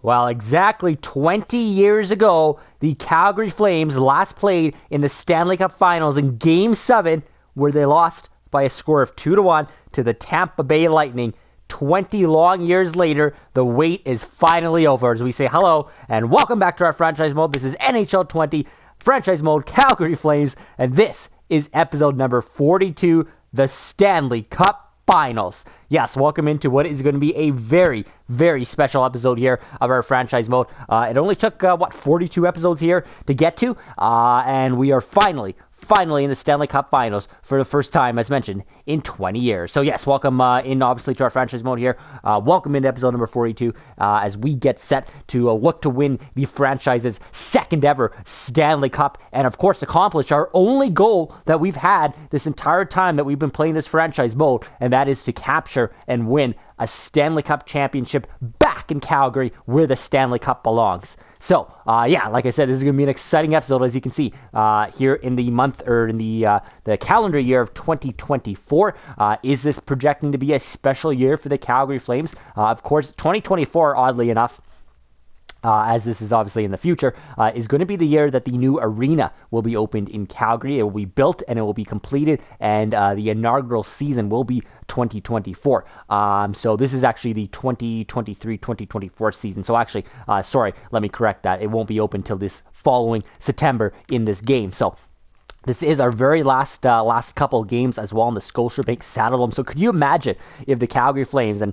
Well, exactly 20 years ago, the Calgary Flames last played in the Stanley Cup Finals in Game 7, where they lost by a score of 2-1 to the Tampa Bay Lightning. 20 long years later, the wait is finally over. As we say hello and welcome back to our franchise mode. This is NHL 20 Franchise Mode Calgary Flames, and this is episode number 42, the Stanley Cup Finals. Yes, welcome into what is going to be a very, very special episode here of our franchise mode. It only took, 42 episodes here to get to, and we are finally in the Stanley Cup Finals for the first time, as mentioned, in 20 years. So yes, welcome in, obviously, to our franchise mode here. Welcome into episode number 42 as we get set to look to win the franchise's second ever Stanley Cup and, of course, accomplish our only goal that we've had this entire time that we've been playing this franchise mode, and that is to capture and win a Stanley Cup championship back in Calgary where the Stanley Cup belongs. So, like I said, this is going to be an exciting episode, as you can see, here in the month, or in the calendar year of 2024. Is this projecting to be a special year for the Calgary Flames? Of course, 2024, oddly enough, as this is obviously in the future, is going to be the year that the new arena will be opened in Calgary. It will be built and it will be completed, and the inaugural season will be 2024. So this is actually the 2023-2024 season. So actually, sorry, let me correct that. It won't be open till this following September in this game. So this is our very last couple games as well in the Scotiabank Saddledome. So could you imagine if the Calgary Flames, and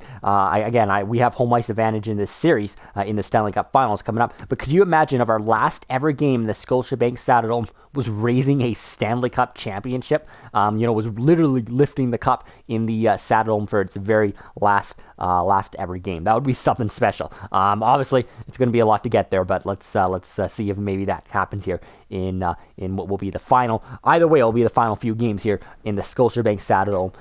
we have home ice advantage in this series in the Stanley Cup Finals coming up, but could you imagine if our last ever game in the Scotiabank Saddledome was raising a Stanley Cup championship? Was literally lifting the cup in the Saddledome for its very last ever game. That would be something special. Obviously, it's going to be a lot to get there, but let's see if maybe that happens here in what will be the final. Either way, it'll be the final few games here in the Scotiabank Saddledome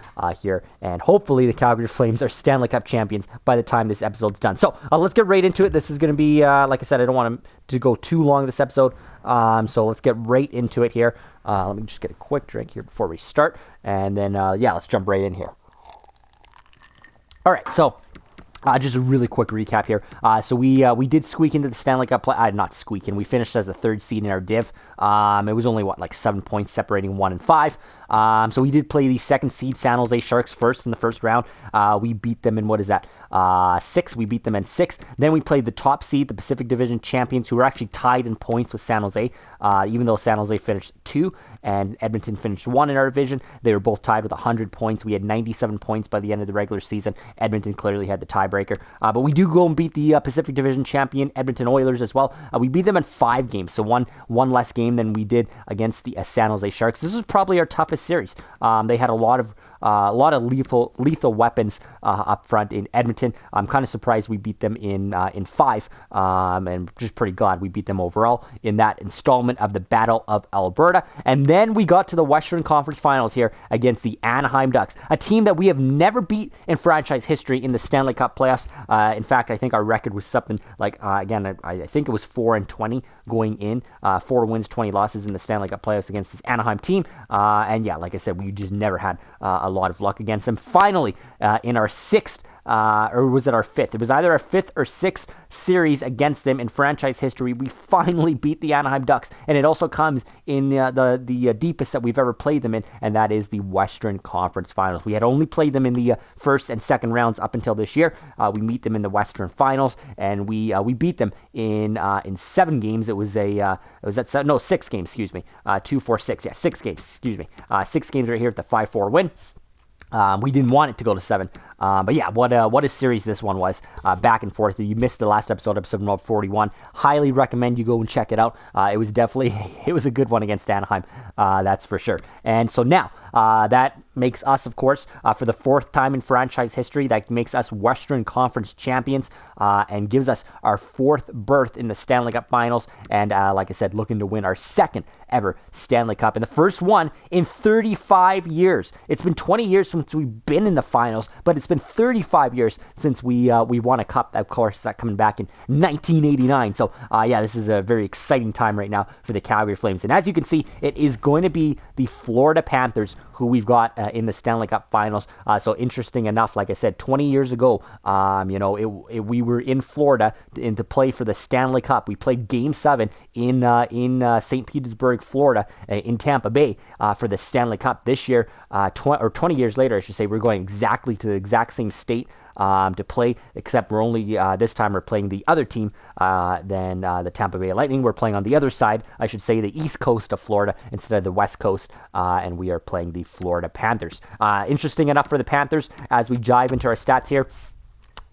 here, and hopefully the Calgary Flames are Stanley Cup champions by the time this episode's done. So let's get right into it. This is going to be, like I said, I don't want to go too long this episode, so let's get right into it here. Let me just get a quick drink here before we start, and then let's jump right in here. All right, so just a really quick recap here. So we did squeak into the Stanley Cup not squeak in. We finished as the third seed in our div. It was only 7 points separating 1 and 5. So we did play the second seed San Jose Sharks first in the first round. We beat them in 6. We beat them in 6. Then we played the top seed, the Pacific Division champions, who were actually tied in points with San Jose. Even though San Jose finished 2 and Edmonton finished 1 in our division, they were both tied with 100 points. We had 97 points by the end of the regular season. Edmonton clearly had the tiebreaker. But we do go and beat the Pacific Division champion Edmonton Oilers as well. We beat them in 5 games, so one less game than we did against the San Jose Sharks. This was probably our toughest series. They had a lot of lethal weapons up front in Edmonton. I'm kind of surprised we beat them in 5, and just pretty glad we beat them overall in that installment of the Battle of Alberta. And then we got to the Western Conference Finals here against the Anaheim Ducks, a team that we have never beat in franchise history in the Stanley Cup playoffs. In fact, I think our record was something like, I think it was 4-20 going in, 4 wins, 20 losses in the Stanley Cup playoffs against this Anaheim team. And like I said, we just never had a lot of luck against them. Finally, in our 6th, or was it our 5th? It was either our 5th or 6th series against them in franchise history. We finally beat the Anaheim Ducks, and it also comes in the deepest that we've ever played them in, and that is the Western Conference Finals. We had only played them in the first and second rounds up until this year. We meet them in the Western Finals, and we beat them in 7 games. It was 6 games, excuse me. 2, 4, 6. Yeah, 6 games, excuse me. 6 games right here at the 5-4 win. We didn't want it to go to 7. But what a series this one was. Back and forth. If you missed the last episode number 41, highly recommend you go and check it out. It was a good one against Anaheim. That's for sure. And so now, that makes us, of course, for the 4th time in franchise history, that makes us Western Conference champions, and gives us our 4th berth in the Stanley Cup Finals. And like I said, looking to win our 2nd ever Stanley Cup, and the first one in 35 years. It's been 20 years since we've been in the finals, but it's been 35 years since we won a cup. Of course, that coming back in 1989. So yeah, this is a very exciting time right now for the Calgary Flames. And as you can see, it is going to be the Florida Panthers who we've got in the Stanley Cup Finals. So interesting enough, like I said, 20 years ago, we were in Florida to play for the Stanley Cup. We played Game 7 in St. Petersburg, Florida, in Tampa Bay for the Stanley Cup. This year, 20 years later, I should say, we're going exactly to the exact same state to play, except we're only, this time we're playing the other team than the Tampa Bay Lightning. We're playing on the other side, I should say, the east coast of Florida instead of the west coast, and we are playing the Florida Panthers. Interesting enough for the Panthers, as we dive into our stats here,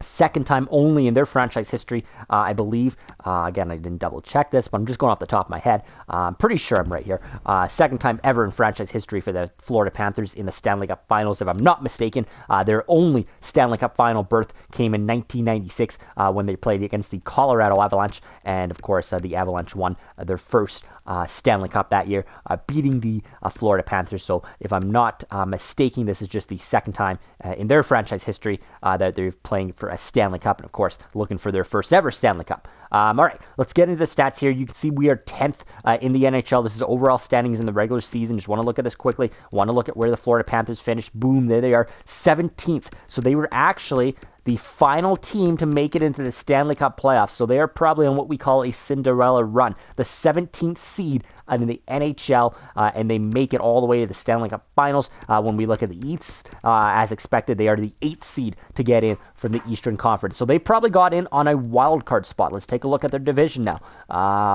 second time only in their franchise history, I believe. Again, I didn't double check this, but I'm just going off the top of my head. I'm pretty sure I'm right here. Second time ever in franchise history for the Florida Panthers in the Stanley Cup Finals, if I'm not mistaken. Their only Stanley Cup Final berth came in 1996 when they played against the Colorado Avalanche, and of course the Avalanche won their first Stanley Cup that year, beating the Florida Panthers. So if I'm not mistaken, this is just the second time in their franchise history that they're playing for a Stanley Cup, and of course looking for their first ever Stanley Cup. All right, let's get into the stats here. You can see we are 10th in the NHL. This is overall standings in the regular season. Just want to look at this quickly. Want to look at where the Florida Panthers finished. Boom, there they are, 17th. So they were actually the final team to make it into the Stanley Cup playoffs. So they are probably on what we call a Cinderella run. The 17th seed in the NHL, and they make it all the way to the Stanley Cup Finals. When we look at the East, as expected, they are the 8th seed to get in from the Eastern Conference. So they probably got in on a wild card spot. Let's take a look at their division now.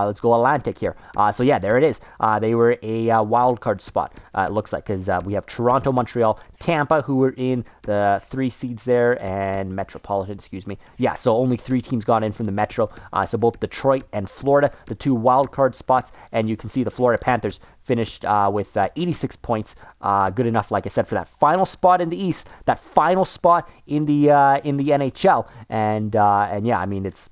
Let's go Atlantic here. So yeah, there it is. They were a wild card spot, it looks like, because we have Toronto, Montreal, Tampa, who were in the 3 seeds there, and Metropolitan, excuse me. Yeah, so only 3 teams got in from the Metro. So both Detroit and Florida, the 2 wild card spots, and you can see the Florida Panthers finished with 86 points. Good enough, like I said, for that final spot in the East, that final spot in the NHL, and yeah, I mean it's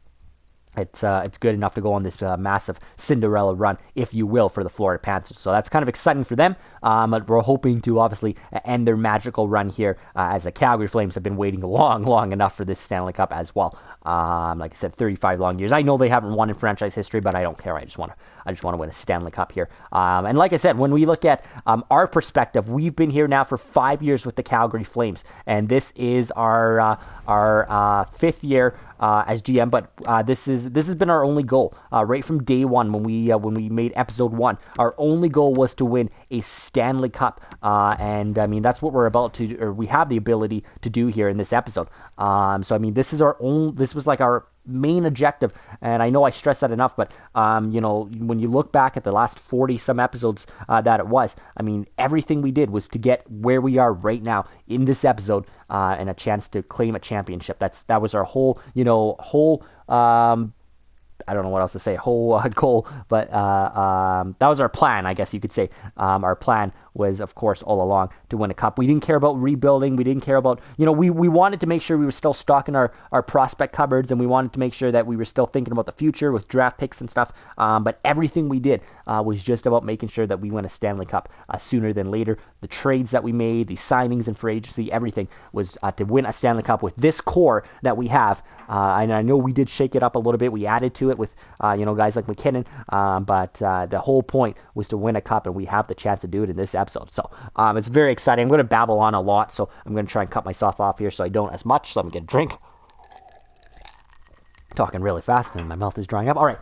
good enough to go on this massive Cinderella run, if you will, for the Florida Panthers. So that's kind of exciting for them. But we're hoping to obviously end their magical run here, as the Calgary Flames have been waiting long enough for this Stanley Cup as well. Like I said, 35 long years. I know they haven't won in franchise history, but I don't care. I just want to win a Stanley Cup here. And like I said, when we look at our perspective, we've been here now for 5 years with the Calgary Flames, and this is our 5th year as GM, but this has been our only goal right from day one when we made episode 1. Our only goal was to win a Stanley Cup, and I mean that's what we're about to, or we have the ability to do here in this episode. So I mean this was like our main objective, and I know I stress that enough, but when you look back at the last 40 some episodes that it was, I mean everything we did was to get where we are right now in this episode, and a chance to claim a championship. That was our whole I don't know what else to say, whole goal, but that was our plan, I guess you could say. Our plan was, of course, all along to win a cup. We didn't care about rebuilding. We didn't care about, we wanted to make sure we were still stocking our prospect cupboards, and we wanted to make sure that we were still thinking about the future with draft picks and stuff. But everything we did was just about making sure that we win a Stanley Cup sooner than later. The trades that we made, the signings and free agency, everything was to win a Stanley Cup with this core that we have. And I know we did shake it up a little bit. We added to it with, guys like McKinnon. But the whole point was to win a cup, and we have the chance to do it in this episode. So it's very exciting. I'm going to babble on a lot, so I'm going to try and cut myself off here so I don't as much. So I'm going to get a drink. Talking really fast, and my mouth is drying up. All right.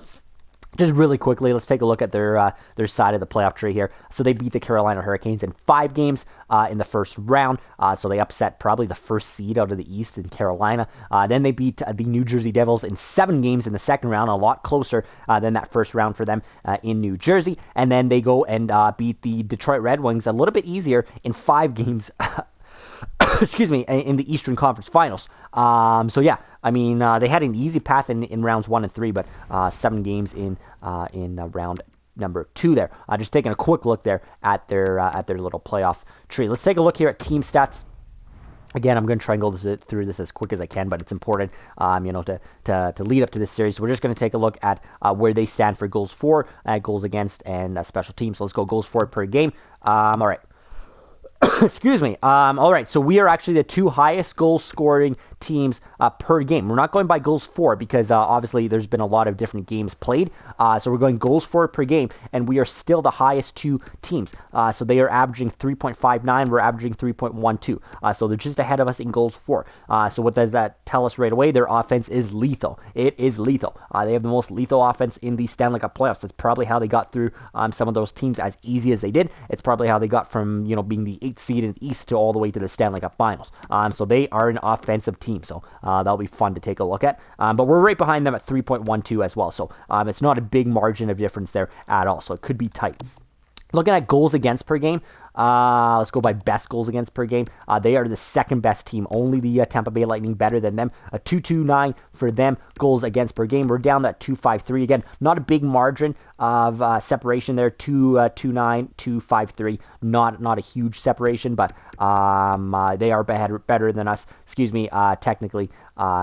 Just really quickly, let's take a look at their side of the playoff tree here. So they beat the Carolina Hurricanes in 5 games in the first round. So they upset probably the first seed out of the East in Carolina. Then they beat the New Jersey Devils in 7 games in the second round, a lot closer than that first round for them in New Jersey. And then they go and beat the Detroit Red Wings a little bit easier in 5 games excuse me, in the Eastern Conference Finals. So yeah, I mean, they had an easy path in rounds 1 and 3, but 7 games in round number 2 there. Just taking a quick look there at their little playoff tree. Let's take a look here at team stats. Again, I'm going to try and go through this as quick as I can, but it's important, to lead up to this series. So we're just going to take a look at where they stand for goals for, goals against, and special teams. So let's go goals for per game. All right. Excuse me. All right, so we are actually the two highest goal scoring teams per game. We're not going by goals for because obviously there's been a lot of different games played. So we're going goals for per game, and we are still the highest two teams. So they are averaging 3.59. We're averaging 3.12. So they're just ahead of us in goals for. So what does that tell us right away? Their offense is lethal. It is lethal. They have the most lethal offense in the Stanley Cup playoffs. That's probably how they got through some of those teams as easy as they did. It's probably how they got from being the 8th seed in the East to all the way to the Stanley Cup Finals. So they are an offensive team. So that'll be fun to take a look at. But we're right behind them at 3.12 as well. So it's not a big margin of difference there at all. So it could be tight. Looking at goals against per game, let's go by best goals against per game. They are the second best team. Only the Tampa Bay Lightning better than them. A 2.29 for them goals against per game. We're down that 2.53. Again, not a big margin of separation there. 2.29, 2.53. Not a huge separation, but they are better than us. Technically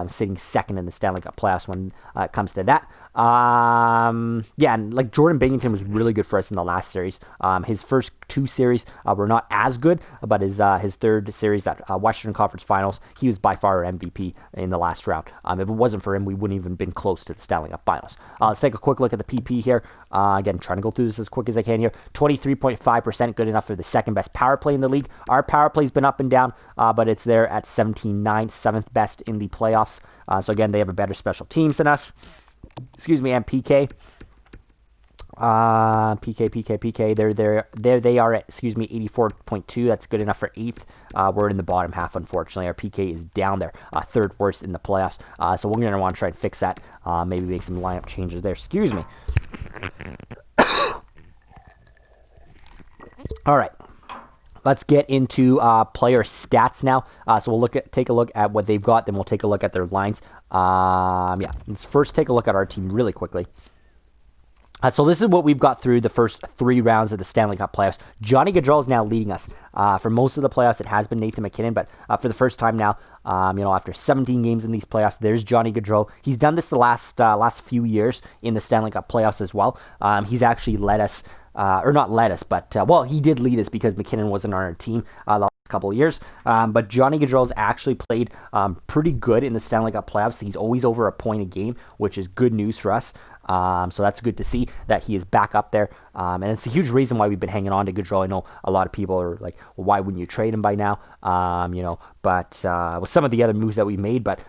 sitting second in the Stanley Cup playoffs when it comes to that. And like Jordan Binnington was really good for us in the last series. His first two series were not as good, but his third series, that Western Conference Finals, he was by far our MVP in the last round. If it wasn't for him, we wouldn't even been close to the Stanley Cup Finals. Let's take a quick look at the PP here. Again, trying to go through this as quick as I can here. 23.5%, good enough for the second best power play in the league. Our power play's been up and down, but it's there at 17.9, 7th best in the playoffs. So again, they have a better special teams than us. And PK. PK. There they are at, 84.2. That's good enough for 8th. We're in the bottom half, unfortunately. Our PK is down there, 3rd worst in the playoffs. So we're going to want to try and fix that. Maybe make some lineup changes there. All right. Let's get into player stats now. So we'll take a look at what they've got, then we'll take a look at their lines. Let's first take a look at our team really quickly. So this is what we've got through the first 3 rounds of the Stanley Cup playoffs. Johnny Gaudreau is now leading us. For most of the playoffs, it has been Nathan MacKinnon, but for the first time now, after 17 games in these playoffs, there's Johnny Gaudreau. He's done this the last few years in the Stanley Cup playoffs as well. He's actually led us, he did lead us because MacKinnon wasn't on our team the last couple of years. But Johnny Gaudreau's actually played pretty good in the Stanley Cup playoffs. He's always over a point a game, which is good news for us. So that's good to see that he is back up there. And it's a huge reason why we've been hanging on to Gaudreau. I know a lot of people are like, well, why wouldn't you trade him by now? But with some of the other moves that we made, but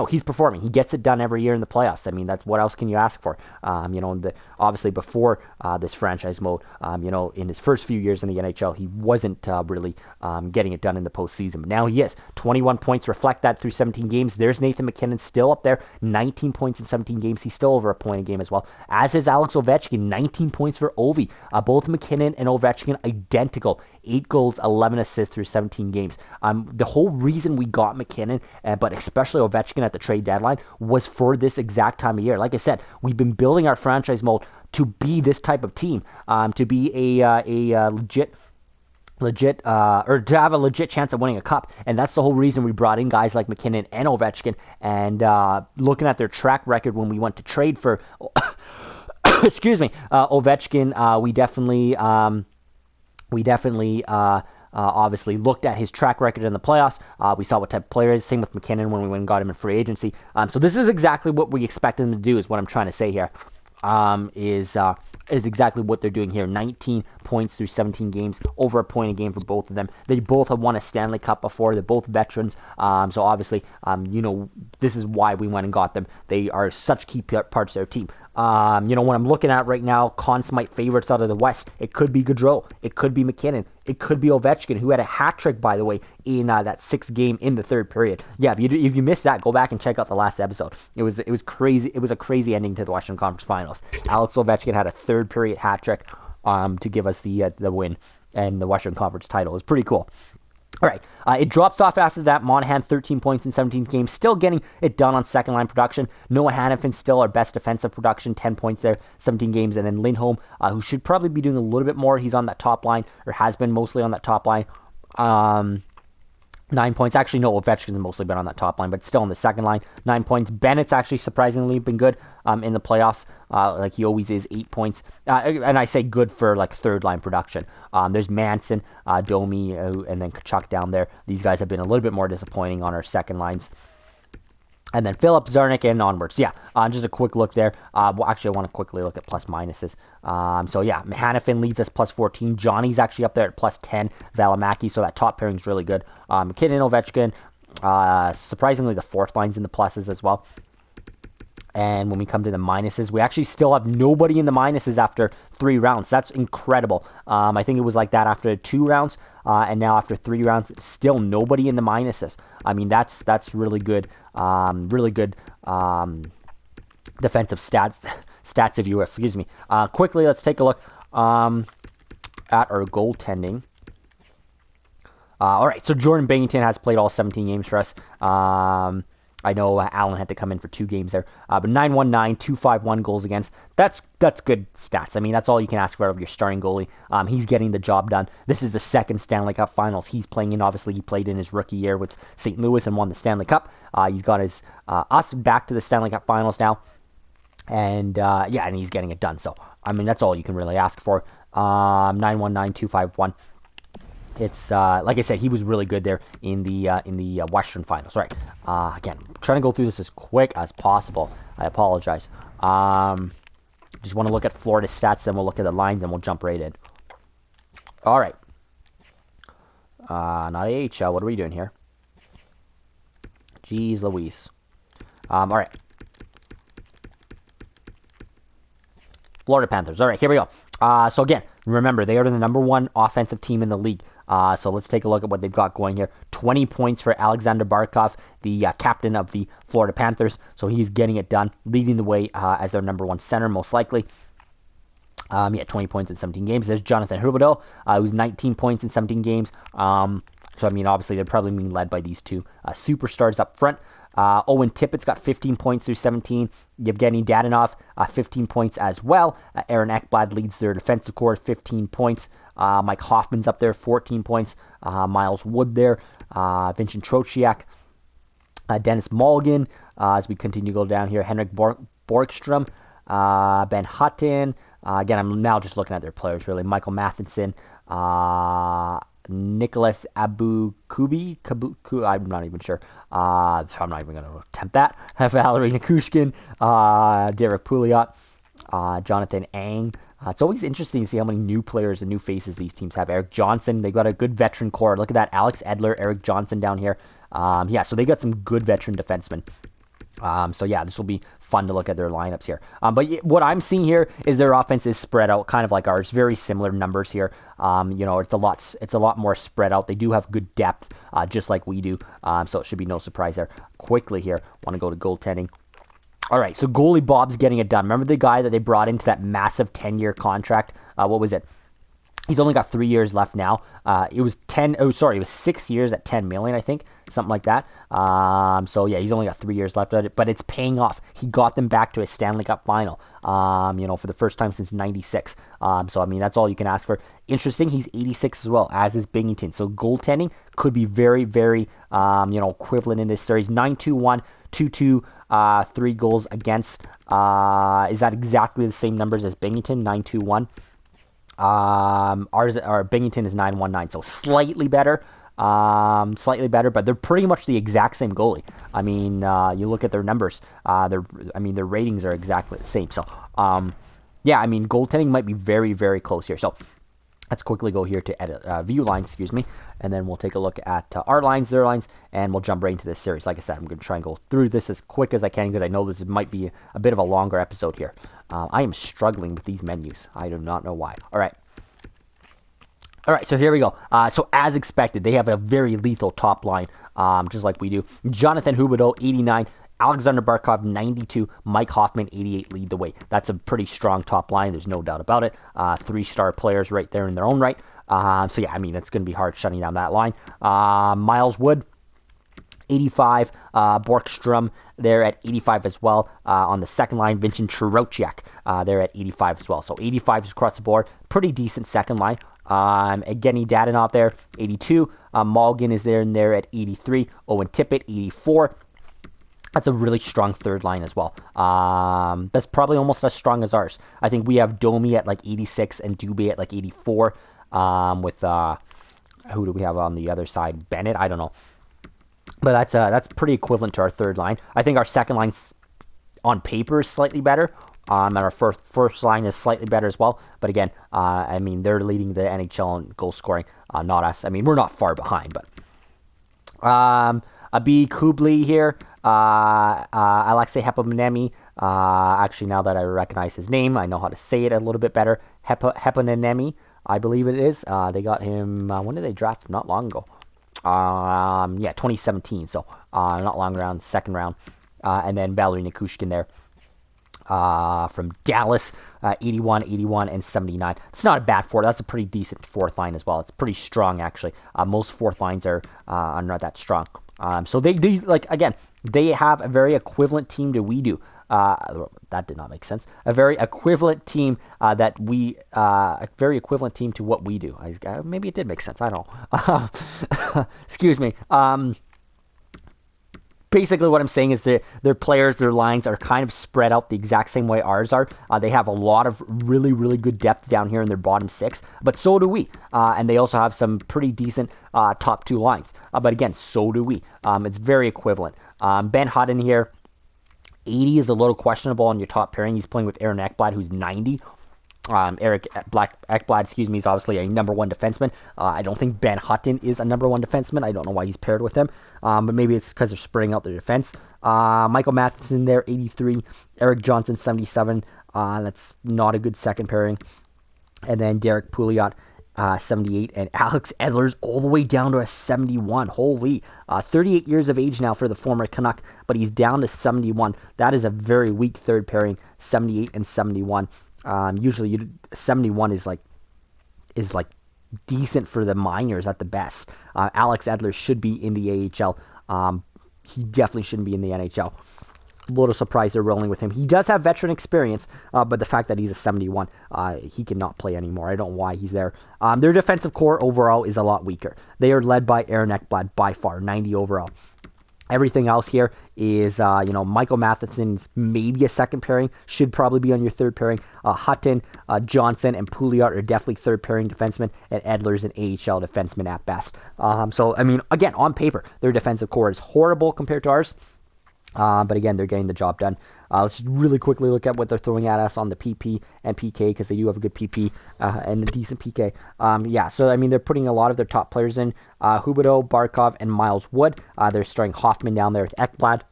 he's performing. He gets it done every year in the playoffs. I mean, that's what else can you ask for? Obviously before this franchise mode, in his first few years in the NHL, he wasn't really getting it done in the postseason. But now he is. 21 points reflect that through 17 games. There's Nathan MacKinnon still up there, 19 points in 17 games. He's still over a point a game as well. As is Alex Ovechkin, 19 points for Ovi. Both MacKinnon and Ovechkin identical. 8 goals, 11 assists through 17 games. The whole reason we got MacKinnon, but especially Ovechkin at the trade deadline, was for this exact time of year. Like I said, we've been building our franchise mold to be this type of team, to be a legit or to have a legit chance at winning a cup. And that's the whole reason we brought in guys like MacKinnon and Ovechkin. And looking at their track record when we went to trade for Ovechkin, we definitely obviously looked at his track record in the playoffs. We saw what type of player he is. Same with MacKinnon when we went and got him in free agency. So this is exactly what we expect him to do, is what I'm trying to say here. Is exactly what they're doing here. 19 points through 17 games, over a point a game for both of them. They both have won a Stanley Cup before. They're both veterans. So obviously, this is why we went and got them. They are such key parts of their team. When I'm looking at right now, Conn Smythe favorites out of the West, it could be Gaudreau, it could be MacKinnon, it could be Ovechkin, who had a hat trick, by the way, in that 6th game in the 3rd period. Yeah, if you missed that, go back and check out the last episode. It was crazy. It was a crazy ending to the Western Conference Finals. Alex Ovechkin had a 3rd period hat trick to give us the win and the Western Conference title. It was pretty cool. All right, it drops off after that. Monahan, 13 points in 17 games, still getting it done on second-line production. Noah Hannafin, still our best defensive production, 10 points there, 17 games. And then Lindholm, who should probably be doing a little bit more. He's on that top line, or has been mostly on that top line. 9 points. Actually, no, Ovechkin's mostly been on that top line, but still on the second line, 9 points. Bennett's actually surprisingly been good in the playoffs, like he always is, 8 points. And I say good for like third line production. There's Manson, Domi, and then Kachuk down there. These guys have been a little bit more disappointing on our second lines. And then Philip, Zarnik, and onwards. Yeah, just a quick look there. Well, actually, I want to quickly look at plus minuses. So, yeah, Hanifin leads us plus 14. Johnny's actually up there at plus 10. Valimaki, so that top pairing's really good. McKinnon, Ovechkin. Surprisingly, the fourth line's in the pluses as well. And when we come to the minuses, we actually still have nobody in the minuses after 3 rounds. That's incredible. I think it was like that after 2 rounds, and now after 3 rounds, still nobody in the minuses. I mean, that's really good. Really good defensive stats, if you will. Excuse me. Quickly, let's take a look at our goaltending. All right, so Jordan Binnington has played all 17 games for us. I know Allen had to come in for 2 games there, but 919, 251 goals against. That's good stats. I mean, that's all you can ask for out of your starting goalie. He's getting the job done. This is the second Stanley Cup Finals he's playing in. Obviously, he played in his rookie year with St. Louis and won the Stanley Cup. He's got his us back to the Stanley Cup Finals now, and and he's getting it done. So, I mean, that's all you can really ask for. 919, 251. It's like I said, he was really good there in the Western Finals. All right. Again, trying to go through this as quick as possible. I apologize. Just want to look at Florida stats, then we'll look at the lines, and we'll jump right in. All right. Not AHL. What are we doing here? Jeez Louise. All right. Florida Panthers. All right, here we go. So again, remember, they are the number 1 offensive team in the league. So let's take a look at what they've got going here. 20 points for Alexander Barkov, the captain of the Florida Panthers. So he's getting it done, leading the way as their number 1 center, most likely. 20 points in 17 games. There's Jonathan Huberdeau, who's 19 points in 17 games. So, I mean, obviously, they're probably being led by these 2 superstars up front. Owen Tippett's got 15 points through 17. Yevgeny Dadonov, 15 points as well. Aaron Ekblad leads their defensive core, 15 points. Mike Hoffman's up there, 14 points. Miles Wood there. Vincent Trocheck. Dennis Mulligan, as we continue to go down here. Henrik Borgstrom. Ben Hutton. Again, I'm now just looking at their players, really. Michael Matheson. Nicholas Abukubi, I'm not even sure. I'm not even going to attempt that. Valery Nikushkin, Derek Pouliot, Jonathan Ang. It's always interesting to see how many new players and new faces these teams have. Eric Johnson, they've got a good veteran core. Look at that, Alex Edler, Eric Johnson down here. So they got some good veteran defensemen. This will be fun to look at their lineups here. But what I'm seeing here is their offense is spread out, kind of like ours. Very similar numbers here. It's a lot more spread out. They do have good depth, just like we do. So it should be no surprise there. Quickly here, want to go to goaltending. All right, so goalie Bob's getting it done. Remember the guy that they brought into that massive 10-year contract? What was it? He's only got 3 years left now. It was 6 years at $10 million, I think, something like that. He's only got 3 years left at it, but it's paying off. He got them back to a Stanley Cup final, for the first time since '96. That's all you can ask for. Interesting, he's 86 as well, as is Binnington. So goaltending could be very, very, equivalent in this series. 9-2-1, 2-2, 3 goals against. Is that exactly the same numbers as Binnington? 9-2-1. Binghamton is 9-1-9, so slightly better, but they're pretty much the exact same goalie. I mean, you look at their numbers, their ratings are exactly the same. So, goaltending might be very, very close here. So, let's quickly go here to edit view lines, and then we'll take a look at our lines, their lines, and we'll jump right into this series. Like I said, I'm going to try and go through this as quick as I can because I know this might be a bit of a longer episode here. I am struggling with these menus. I do not know why. All right, so here we go. So as expected, they have a very lethal top line, just like we do. Jonathan Huberdeau, 89. Alexander Barkov, 92. Mike Hoffman, 88, lead the way. That's a pretty strong top line. There's no doubt about it. 3-star players right there in their own right. That's going to be hard shutting down that line. Miles Wood, 85. Borgstrom there at 85 as well. On the second line, Vincent Trocheck there at 85 as well. So 85 is across the board. Pretty decent second line. Evgeny Dadonov there, 82. Malgin is there and there at 83. Owen Tippett, 84. That's a really strong third line as well. That's probably almost as strong as ours. I think we have Domi at like 86 and Dubé at like 84. With who do we have on the other side? Bennett? I don't know. But that's pretty equivalent to our third line. I think our second line on paper is slightly better. And our first line is slightly better as well. But again, I mean, they're leading the NHL in goal scoring, not us. I mean, we're not far behind, but Abi Kubli here. Alexei Heponemi. Actually, now that I recognize his name, I know how to say it a little bit better. Heponemi, I believe it is. They got him. When did they draft him? Not long ago. 2017. So not long around, second round. And then Valery Nikushkin there. From Dallas, 81, 81, and 79. It's not a bad fourth. That's a pretty decent fourth line as well. It's pretty strong, actually. Most fourth lines are not that strong. So they do, like, again, they have a very equivalent team to we do. That did not make sense. A very equivalent team a very equivalent team to what we do. Maybe it did make sense. I don't know. Excuse me. Basically, what I'm saying is that their players, their lines are kind of spread out the exact same way ours are. They have a lot of really, really good depth down here in their bottom six, but so do we. And they also have some pretty decent top two lines. But again, so do we. It's very equivalent. Ben Hutton here, 80 is a little questionable on your top pairing. He's playing with Aaron Ekblad, who's 90. Eric Ekblad, is obviously a number one defenseman. I don't think Ben Hutton is a number one defenseman. I don't know why he's paired with him, but maybe it's because they're spreading out their defense. Michael Matheson there, 83. Eric Johnson, 77. That's not a good second pairing. And then Derek Pouliot, 78. And Alex Edler's all the way down to a 71. Holy. 38 years of age now for the former Canuck, but he's down to 71. That is a very weak third pairing, 78 and 71. Usually 71 is like decent for the minors at the best. Alex Edler should be in the AHL. He definitely shouldn't be in the NHL. A little surprised they're rolling with him. He does have veteran experience, but the fact that he's a 71, he cannot play anymore. I don't know why he's there. Their defensive core overall is a lot weaker. They are led by Aaron Ekblad by far, 90 overall. Everything else here is, Michael Matheson's maybe a second pairing, should probably be on your third pairing. Hutton, Johnson, and Pouliot are definitely third pairing defensemen, and Edler's an AHL defenseman at best. So, I mean, again, on paper, their defensive core is horrible compared to ours. But again, they're getting the job done. Let's just really quickly look at what they're throwing at us on the PP and PK, because they do have a good PP and a decent PK. So I mean, they're putting a lot of their top players in. Huberdeau, Barkov, and Miles Wood. They're starting Hoffman down there with Ekblad.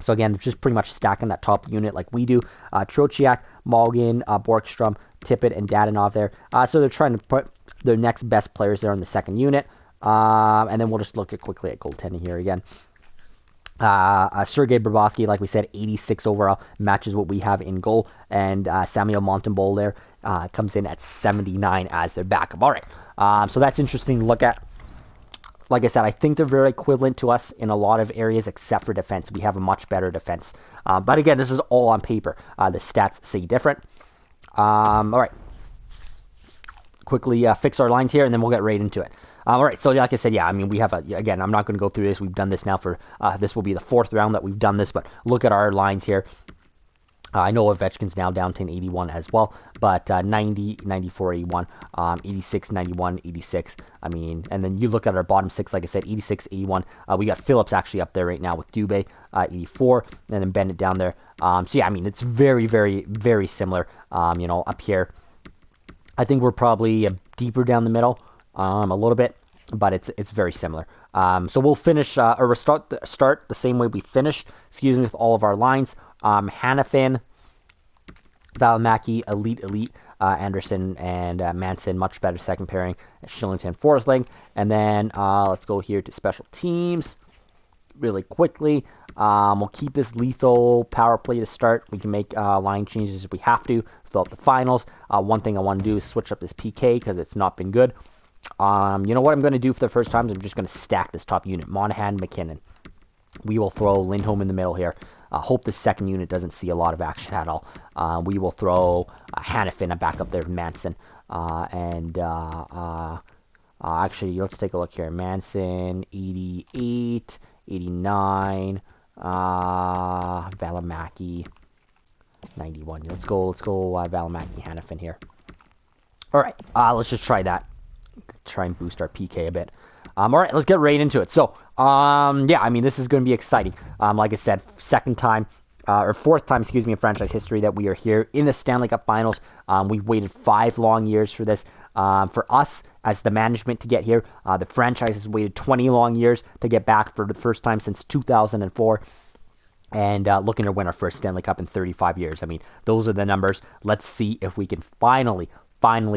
So again, they're just pretty much stacking that top unit like we do. Trocheck, Malgin, Borgstrom, Tippett, and Dadonov there. So they're trying to put their next best players there in the second unit. And then we'll just look quickly at goaltending here again. Sergei Bobrovsky, like we said, 86 overall, matches what we have in goal. And Samuel Montembeault there comes in at 79 as their backup. All right, so that's interesting to look at. Like I said, I think they're very equivalent to us in a lot of areas except for defense. We have a much better defense. But again, this is all on paper. The stats say different. All right, quickly fix our lines here, and then we'll get right into it. All right, so like I said, I mean, we have again, I'm not going to go through this. We've done this now for, this will be the fourth round that we've done this, but look at our lines here. I know Ovechkin's now down to an 81 as well, but 90, 94, 81, 86, 91, 86. I mean, and then you look at our bottom six, like I said, 86, 81. We got Phillips actually up there right now with Dubé, 84, and then Bennett down there. I mean, it's very, very, very similar, up here. I think we're probably deeper down the middle. A little bit, but it's very similar. So we'll finish or start the same way we finish. With all of our lines. Hanifin, Valimaki, Elite, Anderson, and Manson, much better second pairing. Shillington, Forsling, and then let's go here to special teams really quickly. We'll keep this lethal power play to start. We can make line changes if we have to throughout the finals. One thing I want to do is switch up this PK because it's not been good. You know what I'm going to do for the first time is I'm just going to stack this top unit. Monahan, McKinnon. We will throw Lindholm in the middle here. Hope the second unit doesn't see a lot of action at all. We will throw Hannafin back up there with Manson. Actually, let's take a look here. Manson, 88, 89, Valimaki, 91. Let's go Valimaki, Hannafin here. All right, let's just try that. Try and boost our PK a bit. All right, let's get right into it. So, yeah, I mean, this is going to be exciting. Like I said, fourth time, in franchise history that we are here in the Stanley Cup Finals. We've waited 5 long years for this. For us, as the management, to get here. The franchise has waited 20 long years to get back for the first time since 2004. And looking to win our first Stanley Cup in 35 years. I mean, those are the numbers. Let's see if we can finally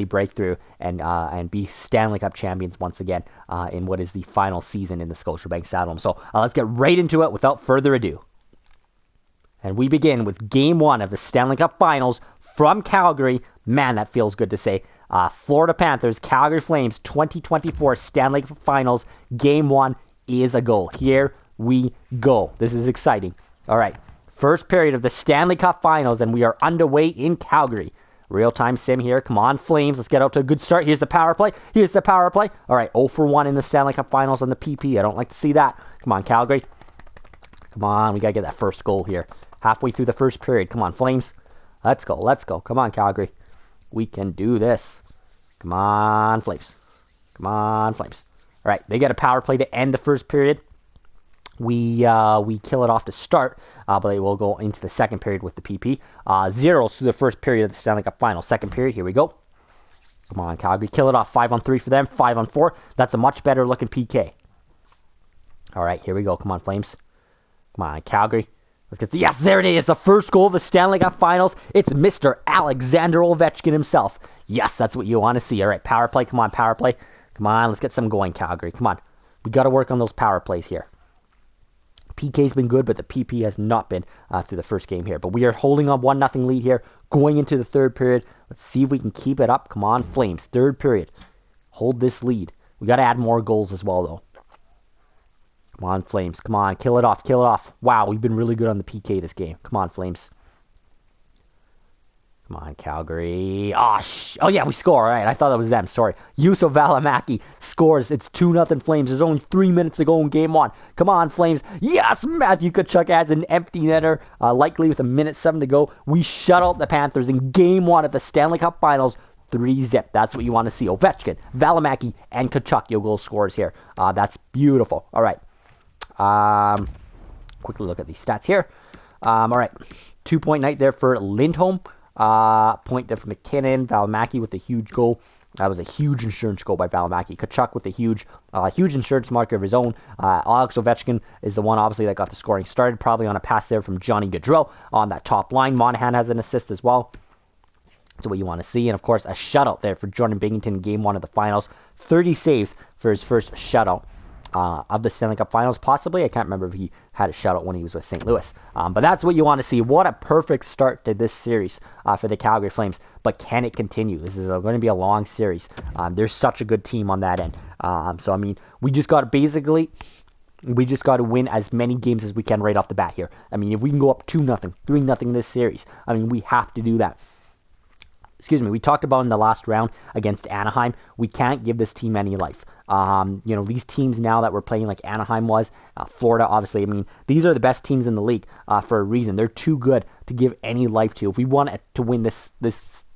break through and be Stanley Cup champions once again in what is the final season in the Scotiabank Saddledome. So let's get right into it without further ado. And we begin with Game 1 of the Stanley Cup Finals from Calgary. Man, that feels good to say. Florida Panthers, Calgary Flames, 2024 Stanley Cup Finals. Game 1 is a goal. Here we go. This is exciting. All right, first period of the Stanley Cup Finals, and we are underway in Calgary. Real-time sim here. Come on, Flames. Let's get out to a good start. Here's the power play. All right, 0 for 1 in the Stanley Cup Finals on the PP. I don't like to see that. Come on, Calgary. Come on, we got to get that first goal here. Halfway through the first period. Come on, Flames. Let's go. Come on, Calgary. We can do this. Come on, Flames. All right, they get a power play to end the first period. We kill it off to start, but they will go into the second period with the PP. 0 through the first period of the Stanley Cup Final. Second period, here we go. Come on, Calgary. Kill it off. 5-on-3 for them. 5-on-4. That's a much better looking PK. All right, here we go. Come on, Flames. Come on, Calgary. Let's get yes, there it is. The first goal of the Stanley Cup Finals. It's Mr. Alexander Ovechkin himself. Yes, that's what you want to see. All right, power play. Come on, power play. Come on, let's get some going, Calgary. Come on. We got to work on those power plays here. PK's been good, but the PP has not been through the first game here. But we are holding on 1-0 lead here, going into the third period. Let's see if we can keep it up. Come on, Flames. Third period. Hold this lead. We got to add more goals as well, though. Come on, Flames. Come on, kill it off. Wow, we've been really good on the PK this game. Come on, Flames. Come on, Calgary. Oh, yeah, we score. All right, I thought that was them. Sorry. Juuso Valimaki scores. It's 2-0 Flames. There's only 3 minutes to go in Game 1. Come on, Flames. Yes, Matthew Tkachuk adds an empty netter, likely with 1:07 to go. We shut out the Panthers in Game 1 of the Stanley Cup Finals. 3-0. That's what you want to see. Ovechkin, Valimaki, and Tkachuk, your goal scorers here. That's beautiful. All right. Quickly look at these stats here. All right. 2-point night there for Lindholm. Point there for McKinnon. Valimaki with a huge goal. That was a huge insurance goal by Valimaki. Tkachuk with a huge insurance marker of his own. Alex Ovechkin is the one, obviously, that got the scoring started, probably on a pass there from Johnny Gaudreau on that top line. Monahan has an assist as well. That's what you want to see. And, of course, a shutout there for Jordan Binnington in Game 1 of the Finals. 30 saves for his first shutout of the Stanley Cup Finals, possibly. I can't remember if he had a shutout when he was with St. Louis. But that's what you want to see. What a perfect start to this series for the Calgary Flames. But can it continue? This is going to be a long series. There's such a good team on that end. So, I mean, we just got to win as many games as we can right off the bat here. I mean, if we can go up 2-0, 3-0 this series, I mean, we have to do that. We talked about in the last round against Anaheim, we can't give this team any life. These teams now that we're playing like Anaheim was, Florida, obviously, I mean, these are the best teams in the league for a reason. They're too good to give any life to. If we want to win this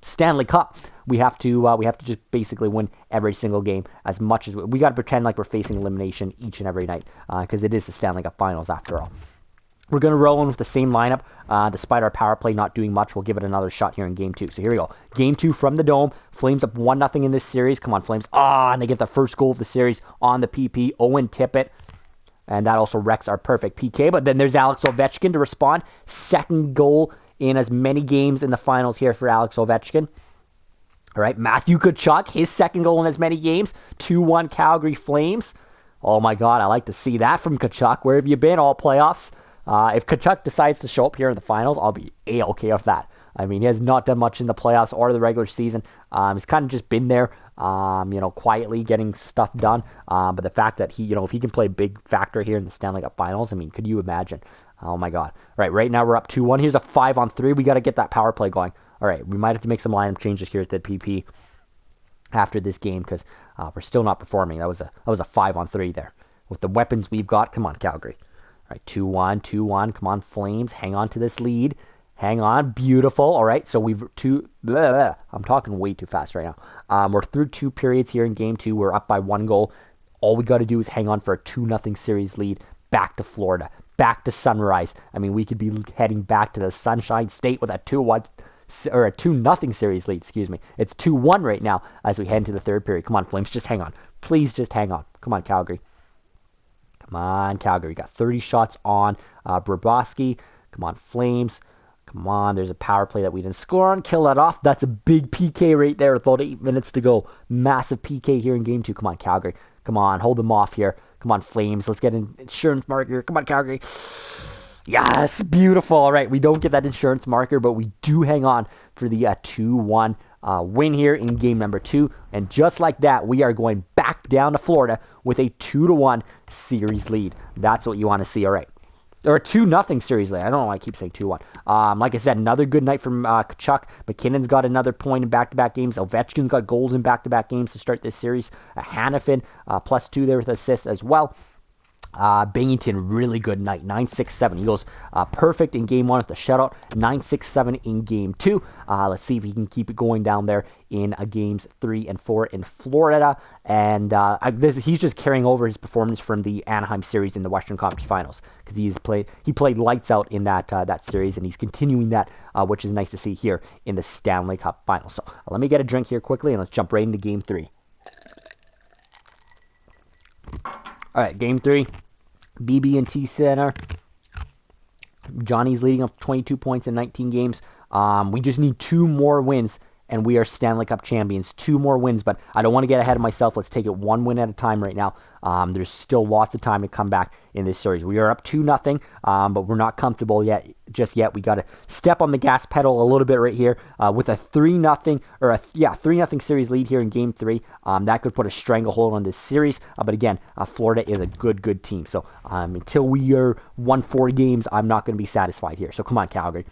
Stanley Cup, we have to just basically win every single game as much as we got to pretend like we're facing elimination each and every night because it is the Stanley Cup Finals after all. We're going to roll in with the same lineup, despite our power play not doing much. We'll give it another shot here in Game 2. So here we go. Game 2 from the Dome. Flames up 1-0 in this series. Come on, Flames. And they get the first goal of the series on the PP. Owen Tippett. And that also wrecks our perfect PK. But then there's Alex Ovechkin to respond. Second goal in as many games in the finals here for Alex Ovechkin. All right, Matthew Tkachuk, his second goal in as many games. 2-1 Calgary Flames. Oh, my God, I like to see that from Tkachuk. Where have you been all playoffs? If Tkachuk decides to show up here in the finals, I'll be A-okay with that. I mean, he has not done much in the playoffs or the regular season. He's kind of just been there quietly getting stuff done. But the fact that he, if he can play a big factor here in the Stanley Cup Finals, I mean, could you imagine? Oh my God. All right now we're up 2-1. Here's a 5-on-3. We got to get that power play going. All right, we might have to make some lineup changes here at the PP after this game because we're still not performing. That was a 5-on-3 there. With the weapons we've got, come on, Calgary. All right, 2-1. Come on, Flames. Hang on to this lead. Hang on. Beautiful. All right, so we've I'm talking way too fast right now. We're through 2 periods here in Game 2. We're up by 1 goal. All we got to do is hang on for a 2-0 series lead back to Florida, back to Sunrise. I mean, we could be heading back to the Sunshine State with a 2-1 or a 2-0 series lead, excuse me. It's 2-1 right now as we head into the 3rd period. Come on, Flames, just hang on. Please just hang on. Come on, Calgary. Come on, Calgary. Got 30 shots on Bobrovsky. Come on, Flames. Come on, there's a power play that we didn't score on. Kill that off. That's a big PK right there with about 8 minutes to go. Massive PK here in Game 2. Come on, Calgary. Come on, hold them off here. Come on, Flames. Let's get an insurance marker. Come on, Calgary. Yes, beautiful. All right, we don't get that insurance marker, but we do hang on for the 2-1 win here in game number 2. And just like that, we are going back down to Florida with a 2-1 series lead. That's what you want to see. All right. Or a 2-0 series lead. I don't know why I keep saying 2-1. Like I said, another good night from Tkachuk. McKinnon's got another point in back-to-back games. Ovechkin's got goals in back-to-back games to start this series. Hanifin, +2 there with assists as well. Binghamton, really good night. 9-6-7. He goes perfect in game 1 at the shutout. 9-6-7 in game 2. Let's see if he can keep it going down there in games 3 and 4 in Florida. And he's just carrying over his performance from the Anaheim series in the Western Conference Finals because he played lights out in that series, and he's continuing that, which is nice to see here in the Stanley Cup Finals. So let me get a drink here quickly, and let's jump right into game 3. All right, game 3. BB&T Center. Johnny's leading up 22 points in 19 games. We just need 2 more wins, and we are Stanley Cup champions. 2 more wins, but I don't want to get ahead of myself. Let's take it 1 win at a time right now. There's still lots of time to come back in this series. We are up 2-0, but we're not comfortable just yet. We got to step on the gas pedal a little bit right here with a 3-0 or a 3-0 series lead here in Game 3. That could put a stranglehold on this series. But again, Florida is a good team. So until we are won 4 games, I'm not going to be satisfied here. So come on, Calgary.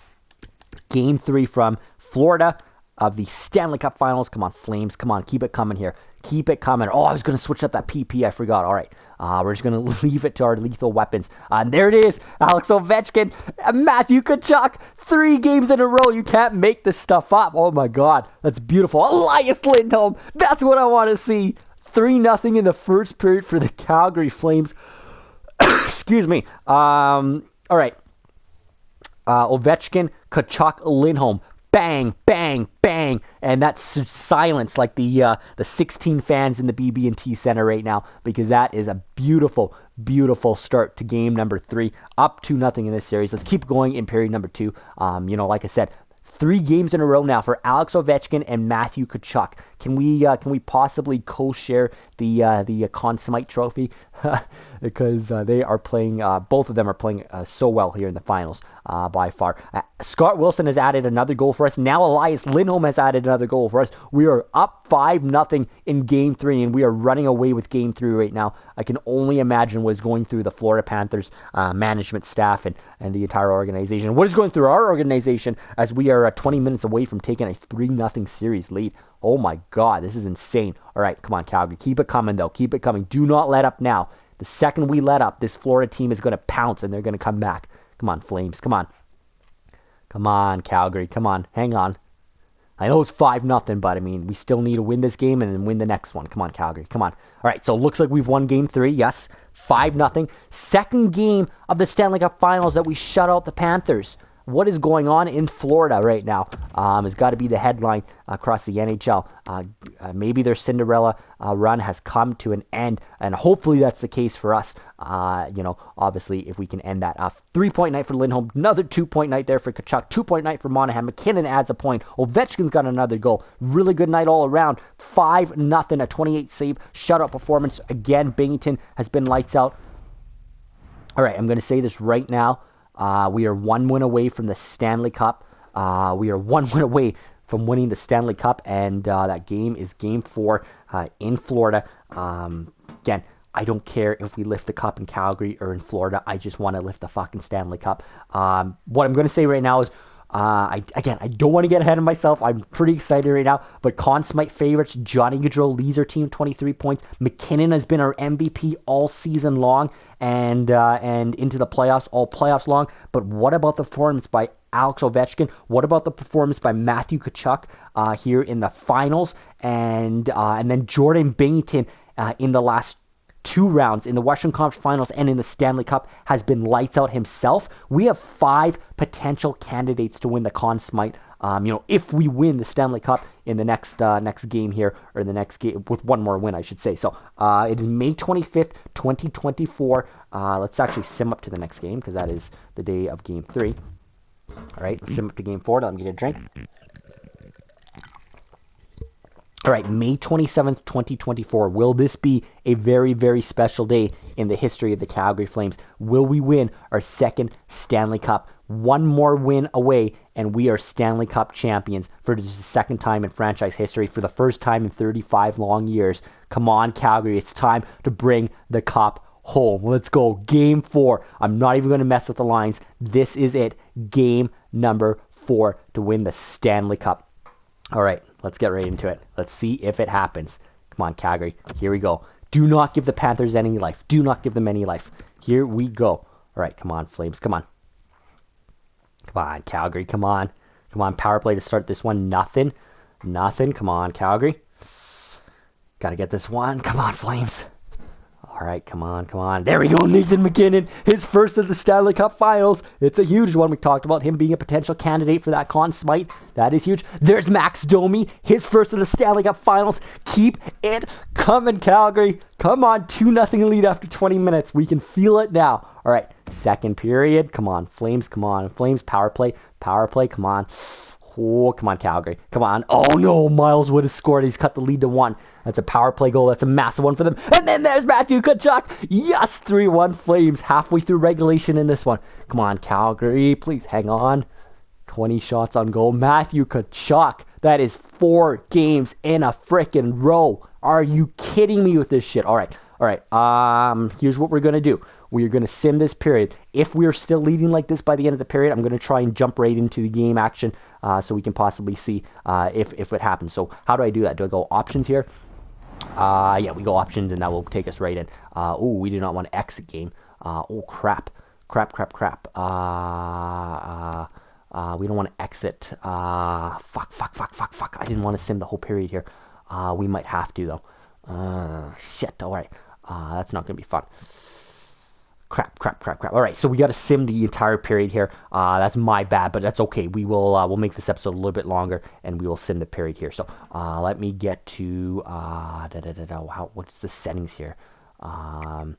Game 3 from Florida of the Stanley Cup Finals. Come on, Flames. Come on, keep it coming here. Keep it coming. Oh, I was going to switch up that PP. I forgot. All right. We're just going to leave it to our lethal weapons. And there it is. Alex Ovechkin, Matthew Tkachuk. 3 games in a row. You can't make this stuff up. Oh, my God. That's beautiful. Elias Lindholm. That's what I want to see. 3-0 in the first period for the Calgary Flames. Excuse me. All right. Ovechkin, Tkachuk, Lindholm. Bang, bang, bang, and that's silence like the 16 fans in the BB&T Center right now, because that is a beautiful, beautiful start to game number 3. Up 2-0 in this series. Let's keep going in period number 2. Like I said, 3 games in a row now for Alex Ovechkin and Matthew Tkachuk. Can we possibly co-share the Conn Smythe Trophy? Because they are playing, both of them are playing so well here in the finals by far. Scott Wilson has added another goal for us. Now Elias Lindholm has added another goal for us. We are up 5-0 in Game 3, and we are running away with Game 3 right now. I can only imagine what is going through the Florida Panthers management staff and the entire organization. What is going through our organization as we are 20 minutes away from taking a 3-0 series lead. Oh my God, this is insane. All right, come on, Calgary. Keep it coming, though. Keep it coming. Do not let up now. The second we let up, this Florida team is going to pounce, and they're going to come back. Come on, Flames. Come on. Come on, Calgary. Come on. Hang on. I know it's 5-0, but, I mean, we still need to win this game and then win the next one. Come on, Calgary. Come on. All right, so it looks like we've won Game 3. Yes, 5-0. Second game of the Stanley Cup Finals that we shut out the Panthers. What is going on in Florida right now has got to be the headline across the NHL. Maybe their Cinderella run has come to an end, and hopefully that's the case for us. Obviously, if we can end that. 3-point night for Lindholm, another 2-point night there for Tkachuk, 2-point night for Monahan. McKinnon adds a point. Ovechkin's got another goal. Really good night all around. 5-0, a 28-save shutout performance. Again, Binghamton has been lights out. All right, I'm going to say this right now. We are 1 win away from the Stanley Cup. We are 1 win away from winning the Stanley Cup, and that game is Game 4 in Florida. Again, I don't care if we lift the cup in Calgary or in Florida. I just want to lift the fucking Stanley Cup. What I'm going to say right now is, I don't want to get ahead of myself. I'm pretty excited right now. But Conn Smythe favorites. Johnny Gaudreau leads our team 23 points. McKinnon has been our MVP all season long and into the playoffs, all playoffs long. But what about the performance by Alex Ovechkin? What about the performance by Matthew Tkachuk here in the finals? And then Jordan Binnington in the last 2 rounds in the Western Conference Finals and in the Stanley Cup has been lights out himself. We have 5 potential candidates to win the Conn Smythe. If we win the Stanley Cup in the next game here, or the next game with 1 more win, I should say. So it is May 25th, 2024. Let's actually sim up to the next game because that is the day of Game 3. All right, let's sim up to Game 4. Let me get a drink. All right, May 27th, 2024. Will this be a very, very special day in the history of the Calgary Flames? Will we win our 2nd Stanley Cup? 1 more win away, and we are Stanley Cup champions for the 2nd time in franchise history, for the 1st time in 35 long years. Come on, Calgary. It's time to bring the cup home. Let's go. Game 4. I'm not even going to mess with the lines. This is it. Game number 4 to win the Stanley Cup. All right, let's get right into it. Let's see if it happens. Come on, Calgary. Here we go. Do not give the Panthers any life. Do not give them any life. Here we go. All right, come on, Flames. Come on. Come on, Calgary. Come on. Come on, power play to start this one. Nothing. Come on, Calgary. Got to get this one. Come on, Flames. All right, come on. There we go, Nathan McKinnon, his first of the Stanley Cup Finals. It's a huge one. We talked about him being a potential candidate for that Conn Smythe. That is huge. There's Max Domi, his first of the Stanley Cup Finals. Keep it coming, Calgary. Come on, 2-0 lead after 20 minutes. We can feel it now. All right, 2nd period. Come on, Flames. Come on, Flames. Power play. Come on. Oh, come on, Calgary. Come on. Oh, no. Miles would have scored. He's cut the lead to 1. That's a power play goal. That's a massive one for them. And then there's Matthew Tkachuk. Yes, 3-1 Flames. Halfway through regulation in this one. Come on, Calgary. Please hang on. 20 shots on goal. Matthew Tkachuk. That is 4 games in a frickin' row. Are you kidding me with this shit? All right. Here's what we're going to do. We are going to sim this period. If we're still leading like this by the end of the period, I'm going to try and jump right into the game action so we can possibly see if it happens. So how do I do that? Do I go options here? Yeah, we go options, and that will take us right in. We do not want to exit game. Crap. We don't want to exit. Fuck. I didn't want to sim the whole period here. We might have to, though. Shit. All right. That's not going to be fun. Crap. All right, so we got to sim the entire period here. That's my bad, but that's okay. We will we'll make this episode a little bit longer, and we will sim the period here. So let me get to what's the settings here? Oh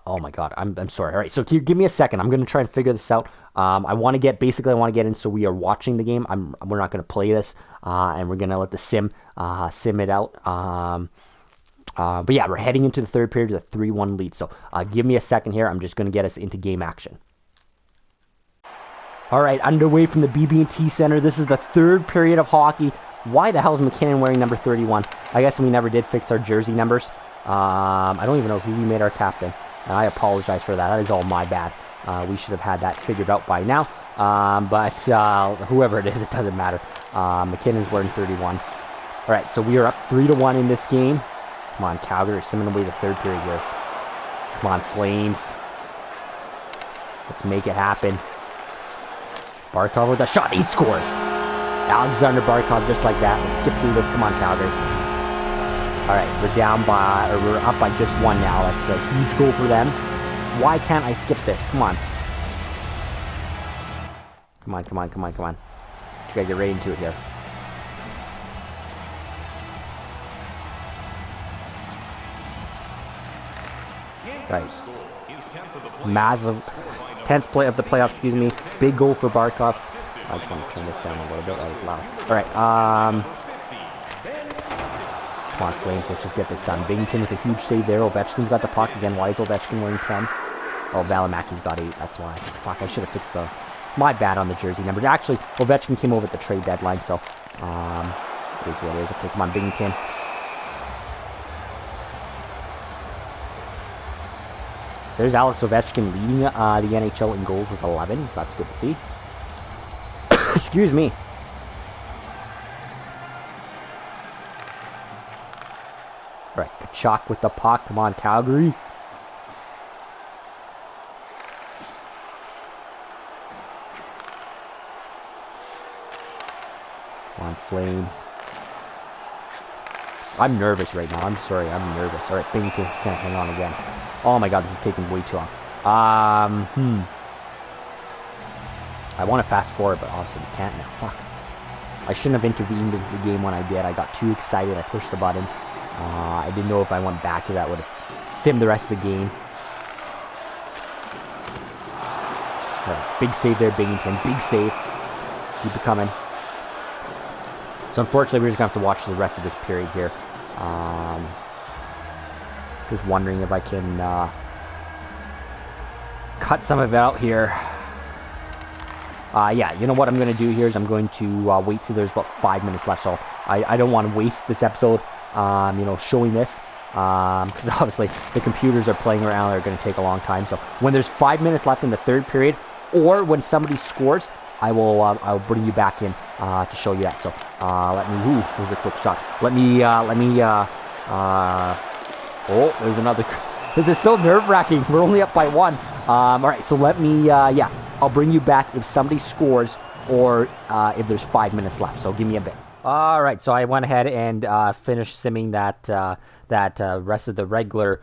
my God, I'm sorry. All right, so give me a second. I'm gonna try and figure this out. I want to get in, so we are watching the game. We're not gonna play this, and we're gonna let the sim it out. But yeah, we're heading into the 3rd period with a 3-1 lead. So give me a second here. I'm just going to get us into game action. All right, underway from the BB&T Center. This is the 3rd period of hockey. Why the hell is McKinnon wearing number 31? I guess we never did fix our jersey numbers. I don't even know who we made our captain. I apologize for that. That is all my bad. We should have had that figured out by now. But whoever it is, it doesn't matter. McKinnon's wearing 31. All right, so we are up 3-1 in this game. Come on, Calgary, simming away the 3rd period here. Come on, Flames. Let's make it happen. Barkov with a shot. He scores. Alexander Barkov just like that. Let's skip through this. Come on, Calgary. All right, we're up by just 1 now. That's a huge goal for them. Why can't I skip this? Come on. Come on. We gotta get right into it here. Right. Massive 10th play of the playoffs, excuse me. Big goal for Barkov. I just want to turn this down a little bit. That was loud. All right. Come on, Flames. Let's just get this done. Binnington with a huge save there. Ovechkin's got the puck again. Why is Ovechkin wearing 10? Oh, Valimaki's got 8. That's why. Fuck, I should have fixed the My bad on the jersey numbers. Actually, Ovechkin came over at the trade deadline, so it is what it is. Okay, come on, Binghamton. There's Alex Ovechkin leading the NHL in goals with 11, so that's good to see. Excuse me. All right, Kachuk with the puck. Come on, Calgary. Come on, Flames. I'm nervous right now. I'm sorry. I'm nervous. All right, Binghamton's going to hang on again. Oh my god, this is taking way too long. I want to fast forward, but obviously we can't now. Fuck. I shouldn't have intervened in the game when I did. I got too excited. I pushed the button. I didn't know if I went back to that would have simmed the rest of the game. Right, big save there, Binghamton. Big save. Keep it coming. So unfortunately, we're just going to have to watch the rest of this period here. Just wondering if I can cut some of it out here. Yeah, you know what I'm going to do here is I'm going to wait till there's about 5 minutes left. So I don't want to waste this episode, you know, showing this. Because obviously the computers are playing around. They're going to take a long time. So when there's 5 minutes left in the third period, or when somebody scores, I'll bring you back in to show you that. So let me. Ooh, there's a quick shot. Let me. Oh, there's another. This is so nerve-wracking. We're only up by 1. All right, so let me. Yeah, I'll bring you back if somebody scores or if there's 5 minutes left. So give me a bit. All right, so I went ahead and finished simming that rest of the regular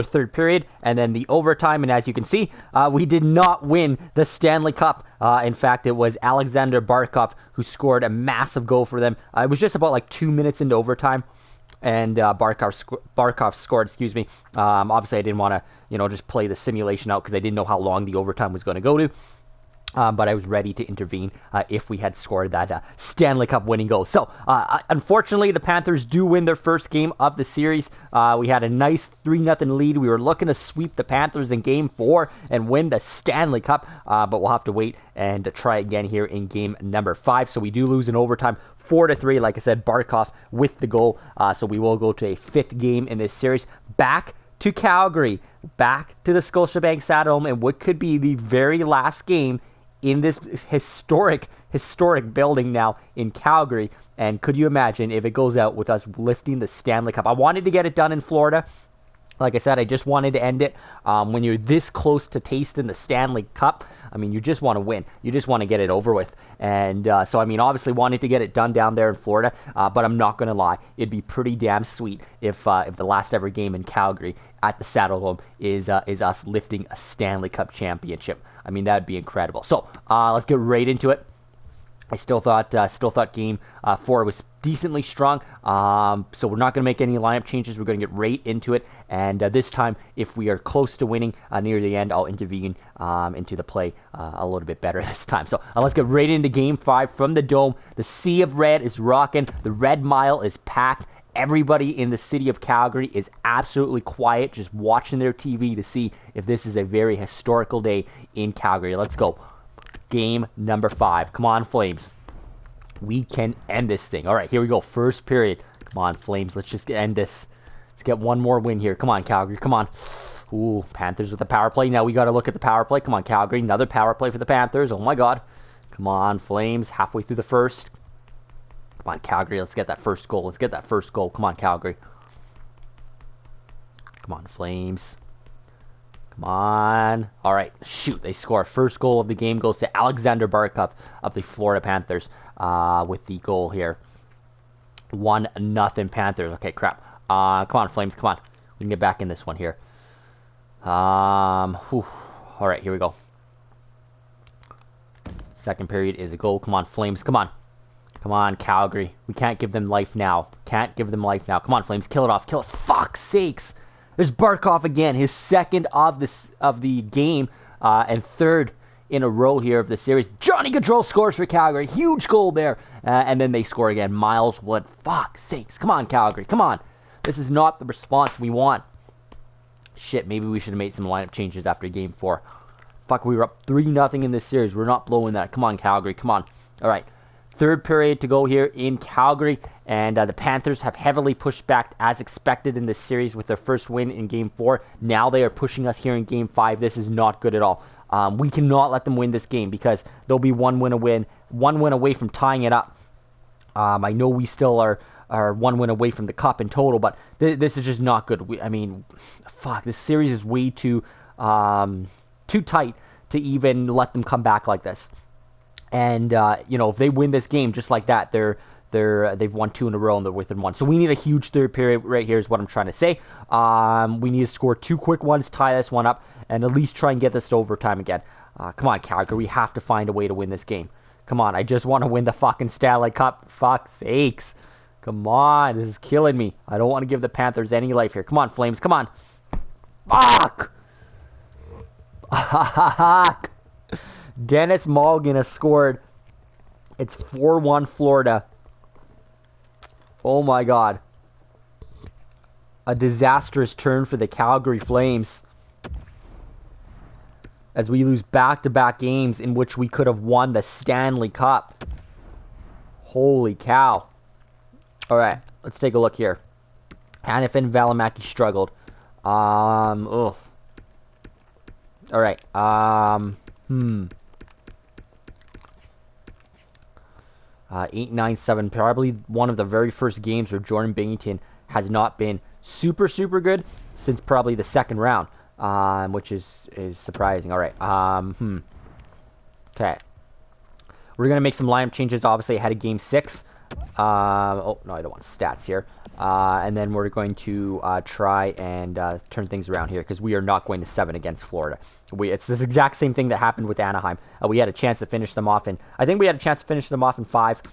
third period, and then the overtime. And as you can see, we did not win the Stanley Cup. In fact, it was Alexander Barkov who scored a massive goal for them. It was just about like 2 minutes into overtime, and Barkov scored. Excuse me. Obviously, I didn't want to, you know, just play the simulation out because I didn't know how long the overtime was going to go to. But I was ready to intervene if we had scored that Stanley Cup winning goal. So, unfortunately, the Panthers do win their first game of the series. We had a nice 3-0 lead. We were looking to sweep the Panthers in Game 4 and win the Stanley Cup. But we'll have to wait and try again here in Game number 5. So we do lose in overtime 4-3. Like I said, Barkov with the goal. So we will go to a 5th game in this series. Back to Calgary. Back to the Scotiabank Saddledome. And what could be the very last game in this historic building now in Calgary. And could you imagine if it goes out with us lifting the Stanley Cup? I wanted to get it done in Florida. Like I said, I just wanted to end it. When you're this close to tasting the Stanley Cup, I mean, you just want to win. You just want to get it over with. And so, I mean, obviously wanted to get it done down there in Florida. But I'm not going to lie. It'd be pretty damn sweet if the last ever game in Calgary at the Saddledome is us lifting a Stanley Cup championship. I mean, that would be incredible. So let's get right into it. I still thought Game 4 was decently strong. So we're not going to make any lineup changes. We're going to get right into it. And this time, if we are close to winning near the end, I'll intervene into the play a little bit better this time. So let's get right into Game 5 from the Dome. The Sea of Red is rocking. The Red Mile is packed. Everybody in the city of Calgary is absolutely quiet, just watching their TV to see if this is a very historical day in Calgary. Let's go. Game number 5. Come on, Flames. We can end this thing. All right, here we go. First period. Come on, Flames. Let's just end this. Let's get one more win here. Come on, Calgary. Come on. Ooh, Panthers with the power play. Now we got to look at the power play. Come on, Calgary. Another power play for the Panthers. Oh, my God. Come on, Flames. Halfway through the first. Come on, Calgary. Let's get that first goal. Let's get that first goal. Come on, Calgary. Come on, Flames. Come on. All right. Shoot. They score. First goal of the game goes to Alexander Barkov of the Florida Panthers with the goal here. 1-0 Panthers. Okay, crap. Come on, Flames. Come on. We can get back in this one here. All right. Here we go. Second period is a goal. Come on, Flames. Come on. Come on, Calgary. We can't give them life now. Can't give them life now. Come on, Flames. Kill it off. Kill it. Fuck's sakes. There's Barkov again. His second of the game and third in a row here of the series. Johnny Gaudreau scores for Calgary. Huge goal there. And then they score again. Miles Wood. Fuck's sakes. Come on, Calgary. Come on. This is not the response we want. Shit, maybe we should have made some lineup changes after Game 4. Fuck, we were up 3-0 in this series. We're not blowing that. Come on, Calgary. Come on. All right. Third period to go here in Calgary, and the Panthers have heavily pushed back as expected in this series with their first win in Game 4. Now they are pushing us here in Game 5. This is not good at all. We cannot let them win this game because they'll be one win away from tying it up. I know we still are 1 win away from the cup in total, but this is just not good. Fuck, this series is way too tight to even let them come back like this. And if they win this game just like that, they've won 2 in a row and they're within 1. So we need a huge third period right here is what I'm trying to say. We need to score 2 quick ones, tie this one up, and at least try and get this to overtime again. Come on, Calgary, we have to find a way to win this game. Come on, I just want to win the fucking Stanley Cup. Fuck's sakes. Come on, this is killing me. I don't want to give the Panthers any life here. Come on, Flames, come on. Fuck! Fuck! Dennis Mulligan has scored. It's 4-1 Florida. Oh my god. A disastrous turn for the Calgary Flames. As we lose back-to-back games in which we could have won the Stanley Cup. Holy cow. Alright, let's take a look here. Hanifin Valimaki struggled. Ugh. Alright, 8-9-7, probably one of the very first games where Jordan Binnington has not been super good since probably the second round, which is surprising. All right, okay, we're gonna make some lineup changes. Obviously, ahead of Game 6. Oh no, I don't want stats here. And then we're going to try and turn things around here because we are not going to 7 against Florida. It's this exact same thing that happened with Anaheim. We had a chance to finish them off, and I think we had a chance to finish them off in 5,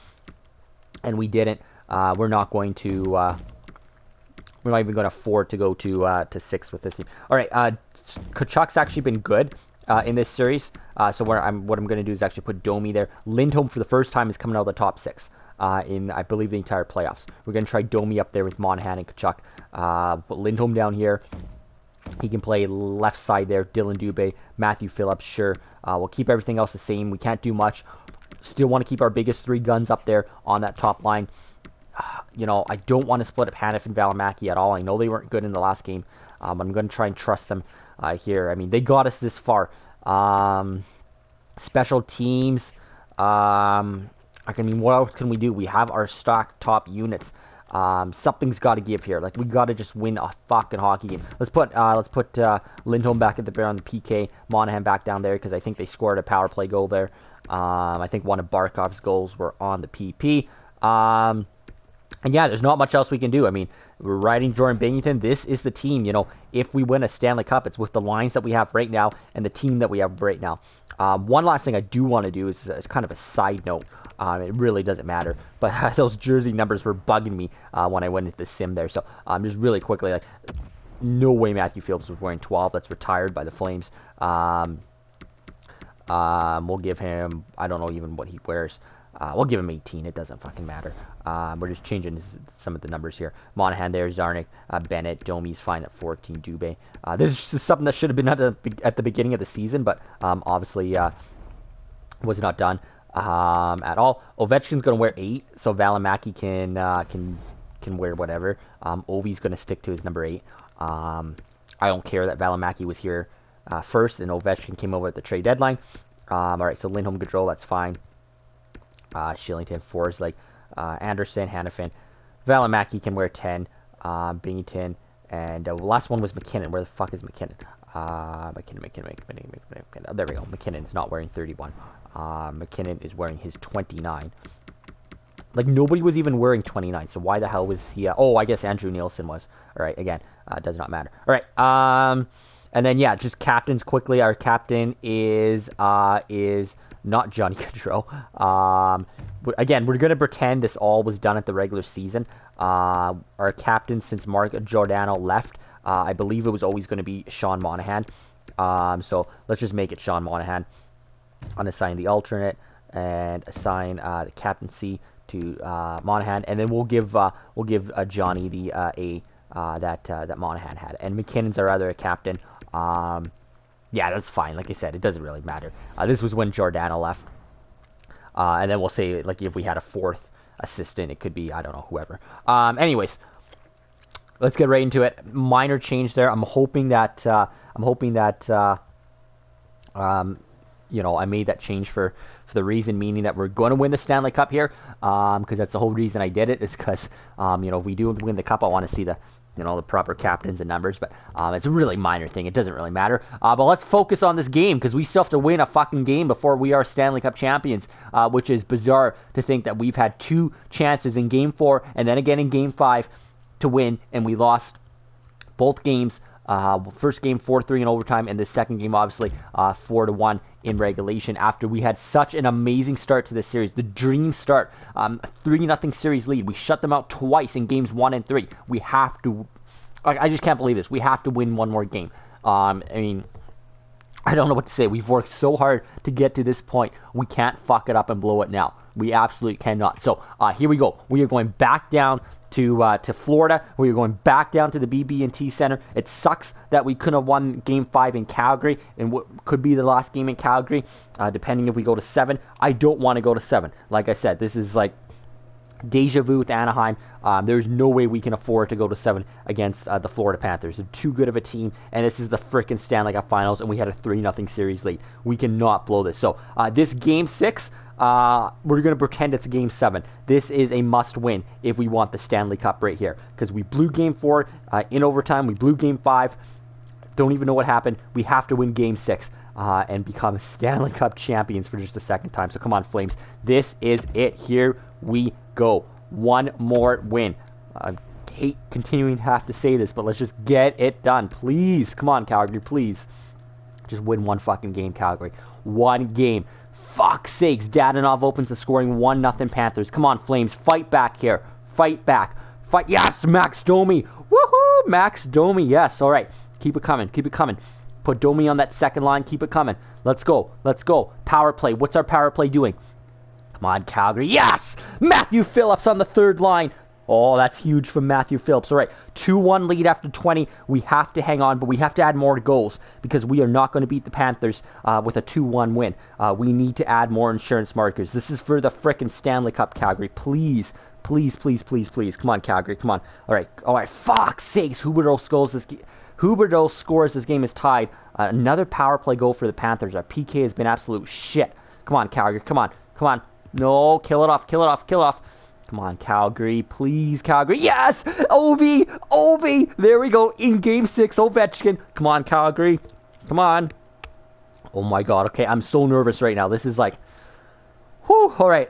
and we didn't. We're not going to. We're not even going to afford to go to 6 with this team. All right, Tkachuk's actually been good in this series. So what I'm going to do is actually put Domi there. Lindholm for the first time is coming out of the top 6. In, I believe, the entire playoffs. We're going to try Domi up there with Monahan and Tkachuk. Put Lindholm down here. He can play left side there. Dylan Dubé, Matthew Phillips, sure. We'll keep everything else the same. We can't do much. Still want to keep our biggest 3 guns up there on that top line. I don't want to split up Hanif and Valimaki at all. I know they weren't good in the last game. I'm going to try and trust them here. I mean, they got us this far. Special teams. What else can we do? We have our stock top units. Something's got to give here. Like, we got to just win a fucking hockey game. Let's put Lindholm back at the bear on the PK. Monahan back down there because I think they scored a power play goal there. I think one of Barkov's goals were on the PP. And yeah, there's not much else we can do. I mean, we're riding Jordan Binnington. This is the team. If we win a Stanley Cup, it's with the lines that we have right now and the team that we have right now. One last thing I do want to do is kind of a side note. It really doesn't matter, but those jersey numbers were bugging me when I went into the sim there. So just really quickly, like, no way Matthew Phillips was wearing 12. That's retired by the Flames. We'll give him, I don't know even what he wears. We'll give him 18. It doesn't fucking matter. We're just changing some of the numbers here. Monahan there, Zarnik, Bennett, Domi's fine at 14, Dubé. This is just something that should have been at the beginning of the season, but obviously was not done at all. Ovechkin's going to wear 8, so Valimaki can wear whatever. Ovi's going to stick to his number 8. I don't care that Valimaki was here first and Ovechkin came over at the trade deadline. All right, so Lindholm, Gaudreau, that's fine. Shillington, Forsling, Anderson, Hanifin. Valimaki can wear 10. Binnington, and the last one was McKinnon. Where the fuck is McKinnon? McKinnon. Oh, there we go. McKinnon is not wearing 31. McKinnon is wearing his 29. Like, nobody was even wearing 29, so why the hell was he... oh, I guess Andrew Nielsen was. All right, again, does not matter. All right, and then, yeah, just captains quickly. Our captain is not Johnny Gaudreau. Again, we're going to pretend this all was done at the regular season. Our captain, since Mark Giordano left, I believe it was always going to be Sean Monahan. So let's just make it Sean Monahan. Unassign the alternate and assign the captaincy to Monahan, and then we'll give Johnny the A that Monahan had. And McKinnon's our other captain. Yeah, that's fine. Like I said, it doesn't really matter. This was when Giordano left. And then we'll say, like, if we had a fourth assistant, it could be, I don't know, whoever. Anyways, let's get right into it. Minor change there. I'm hoping that, you know, I made that change for the reason, meaning that we're going to win the Stanley Cup here, because that's the whole reason I did it, is because, you know, if we do win the Cup, I want to see the, you know, the proper captains and numbers, but it's a really minor thing. It doesn't really matter. But let's focus on this game, because we still have to win a fucking game before we are Stanley Cup champions, which is bizarre to think that we've had 2 chances in Game 4 and then again in Game 5 to win, and we lost both games. First game 4-3 in overtime, and the second game obviously 4-1 in regulation after we had such an amazing start to this series. The dream start, 3-0 series lead. We shut them out twice in games 1 and 3. We have to, I just can't believe this. We have to win one more game. I mean, I don't know what to say. We've worked so hard to get to this point. We can't fuck it up and blow it now. We absolutely cannot. So here we go. We are going back down to Florida. We are going back down to the BB&T Center. It sucks that we couldn't have won Game 5 in Calgary, and what could be the last game in Calgary, depending if we go to 7. I don't want to go to 7. Like I said, this is like deja vu with Anaheim. There's no way we can afford to go to 7 against the Florida Panthers. They're too good of a team, and this is the frickin' Stanley Cup Finals, and we had a 3-0 series lead. We cannot blow this. So this Game 6, we're going to pretend it's Game 7. This is a must-win if we want the Stanley Cup right here, because we blew Game 4 in overtime. We blew Game 5. Don't even know what happened. We have to win Game 6 and become Stanley Cup champions for just the second time. So come on, Flames. This is it. Here we go. One more win. I hate continuing to have to say this, but let's just get it done. Please. Come on, Calgary. Please. Just win one fucking game, Calgary. One game. Fuck's sakes. Dadonov opens the scoring 1-0 Panthers. Come on, Flames. Fight back here. Fight back. Fight. Yes, Max Domi. Woohoo! Max Domi. Yes. All right. Keep it coming. Keep it coming. Put Domi on that second line. Keep it coming. Let's go. Let's go. Power play. What's our power play doing? Come on, Calgary. Yes! Matthew Phillips on the third line. Oh, that's huge from Matthew Phillips. All right, 2-1 lead after 20. We have to hang on, but we have to add more goals because we are not going to beat the Panthers with a 2-1 win. We need to add more insurance markers. This is for the frickin' Stanley Cup, Calgary. Please, please, please, please, please. Come on, Calgary. Come on. All right. Fuck's sakes. Huberdeau scores this game is tied. Another power play goal for the Panthers. Our PK has been absolute shit. Come on, Calgary. Come on. Come on. No, kill it off. Kill it off. Kill it off. Come on, Calgary. Please, Calgary. Yes! Ovi! There we go. In Game 6, Ovechkin. Come on, Calgary. Come on. Oh, my God. Okay, I'm so nervous right now. This is like... Whew. All right.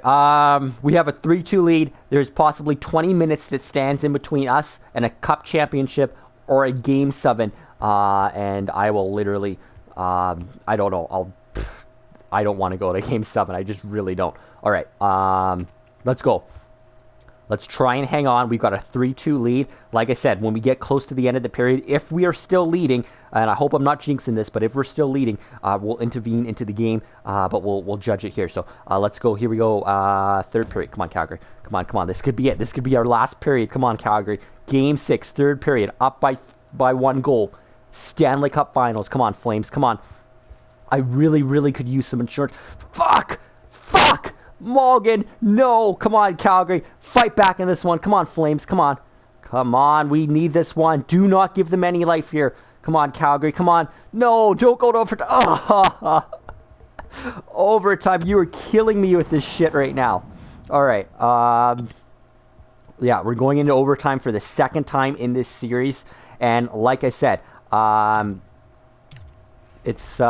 We have a 3-2 lead. There's possibly 20 minutes that stands in between us and a Cup championship or a Game 7. And I will literally... I don't know. I don't want to go to Game 7. I just really don't. All right. Let's go. Let's try and hang on. We've got a 3-2 lead. Like I said, when we get close to the end of the period, if we are still leading, and I hope I'm not jinxing this, but if we're still leading, we'll intervene into the game, but we'll judge it here. So let's go. Here we go. Third period. Come on, Calgary. Come on. This could be it. This could be our last period. Come on, Calgary. Game 6, third period. Up by 1 goal. Stanley Cup Finals. Come on, Flames. Come on. I really, really could use some insurance. Fuck! Morgan, no. Come on, Calgary. Fight back in this one. Come on, Flames. Come on. We need this one. Do not give them any life here. Come on, Calgary. Come on. No, don't go to overtime. Oh. Overtime. You are killing me with this shit right now. All right. Yeah, we're going into overtime for the second time in this series. And like I said, it's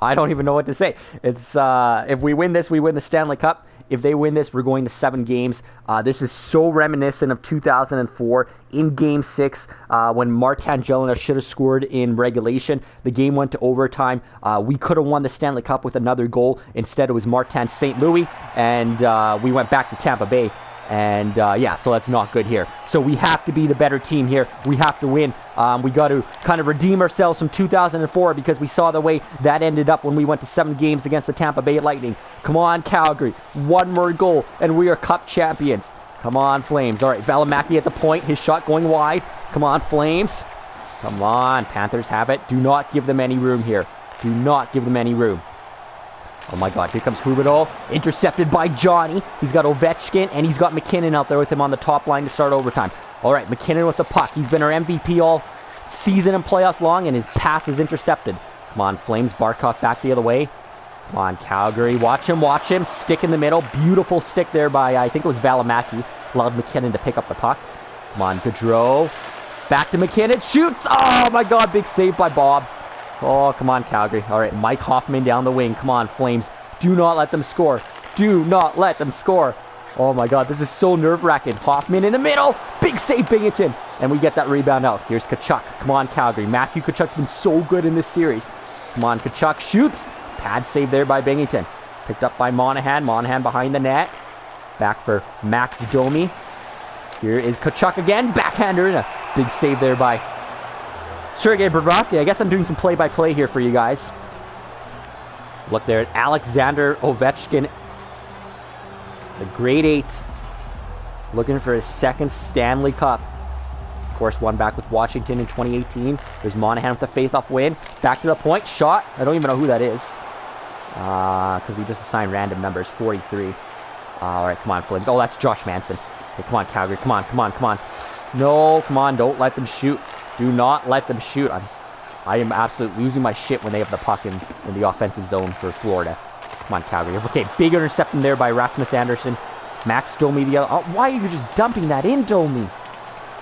I don't even know what to say. It's if we win this, we win the Stanley Cup. If they win this, we're going to 7 games. This is so reminiscent of 2004 in Game 6 when Martin Jelena should have scored in regulation. The game went to overtime. We could have won the Stanley Cup with another goal. Instead, it was Martin St. Louis, and we went back to Tampa Bay. And, yeah, so that's not good here. So we have to be the better team here. We have to win. We got to kind of redeem ourselves from 2004 because we saw the way that ended up when we went to 7 games against the Tampa Bay Lightning. Come on, Calgary. 1 more goal, and we are Cup champions. Come on, Flames. All right, Valimaki at the point. His shot going wide. Come on, Flames. Come on, Panthers have it. Do not give them any room here. Do not give them any room. Oh my god, here comes Huberdeau. Intercepted by Johnny. He's got Ovechkin, and he's got McKinnon out there with him on the top line to start overtime. All right, McKinnon with the puck. He's been our MVP all season and playoffs long, and his pass is intercepted. Come on, Flames. Barkov back the other way. Come on, Calgary. Watch him, watch him. Stick in the middle. Beautiful stick there by, I think it was Valimaki. Allowed McKinnon to pick up the puck. Come on, Gaudreau. Back to McKinnon. Shoots. Oh my god, big save by Bob. Oh, come on, Calgary. All right, Mike Hoffman down the wing. Come on, Flames. Do not let them score. Do not let them score. Oh, my God. This is so nerve-wracking. Hoffman in the middle. Big save, Binghamton. And we get that rebound out. Here's Tkachuk. Come on, Calgary. Matthew Tkachuk's been so good in this series. Come on, Tkachuk shoots. Pad save there by Binghamton. Picked up by Monahan. Monahan behind the net. Back for Max Domi. Here is Tkachuk again. Backhander and a big save there by Sergei Bobrovsky. I guess I'm doing some play-by-play here for you guys. Look there at Alexander Ovechkin, the grade 8, looking for his second Stanley Cup. Of course, won back with Washington in 2018. There's Monahan with the face-off win. Back to the point, shot. I don't even know who that is, because we just assigned random numbers. 43. All right, come on, Flames. Oh, that's Josh Manson. Okay, come on, Calgary. Come on, come on, come on. No, come on. Don't let them shoot. Do not let them shoot. I am absolutely losing my shit when they have the puck in the offensive zone for Florida. Come on, Calgary. Okay, big interception there by Rasmus Andersson. Max Domi the other. Oh, why are you just dumping that in, Domi?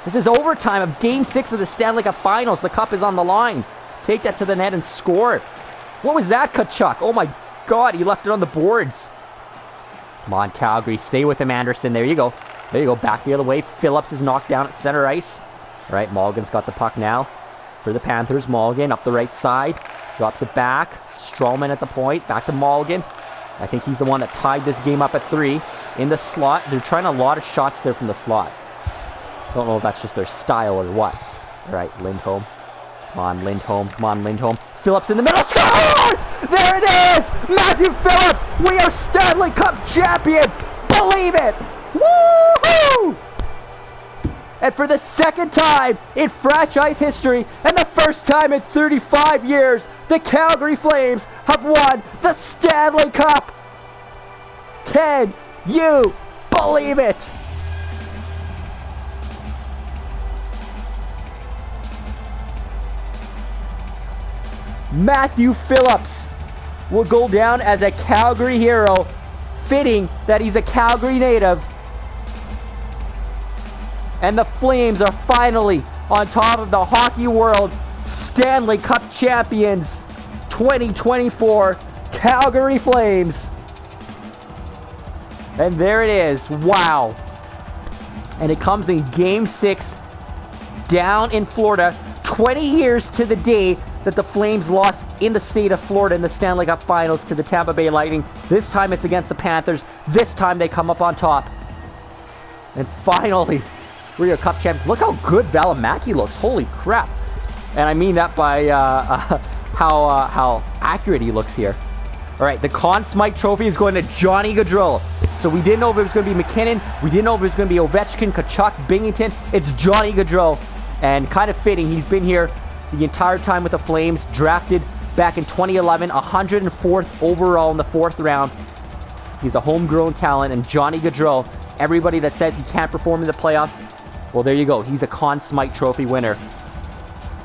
This is overtime of Game 6 of the Stanley Cup Finals. The cup is on the line. Take that to the net and score. What was that, Tkachuk? Oh my god, he left it on the boards. Come on, Calgary. Stay with him, Anderson. There you go. There you go. Back the other way. Phillips is knocked down at center ice. All right, Mulligan's got the puck now for the Panthers. Mulligan up the right side. Drops it back. Stroman at the point. Back to Mulligan. I think he's the one that tied this game up at 3. In the slot. They're trying a lot of shots there from the slot. Don't know if that's just their style or what. All right, Lindholm. Come on, Lindholm. Come on, Lindholm. Phillips in the middle. Scores! There it is! Matthew Phillips! We are Stanley Cup champions! Believe it! Woo-hoo! And for the second time in franchise history, and the first time in 35 years, the Calgary Flames have won the Stanley Cup! Can you believe it? Matthew Phillips will go down as a Calgary hero, fitting that he's a Calgary native. And the Flames are finally on top of the hockey world Stanley Cup champions 2024 Calgary Flames. And there it is. Wow. And it comes in Game 6 down in Florida. 20 years to the day that the Flames lost in the state of Florida in the Stanley Cup Finals to the Tampa Bay Lightning. This time it's against the Panthers. This time they come up on top. And finally, we're your Cup champions. Look how good Valimaki looks. Holy crap. And I mean that by how accurate he looks here. All right, the Conn Smythe Trophy is going to Johnny Gaudreau. So we didn't know if it was going to be McKinnon. We didn't know if it was going to be Ovechkin, Tkachuk, Binghamton. It's Johnny Gaudreau. And kind of fitting, he's been here the entire time with the Flames. Drafted back in 2011, 104th overall in the 4th round. He's a homegrown talent. And Johnny Gaudreau, everybody that says he can't perform in the playoffs, well, there you go. He's a Conn Smythe Trophy winner.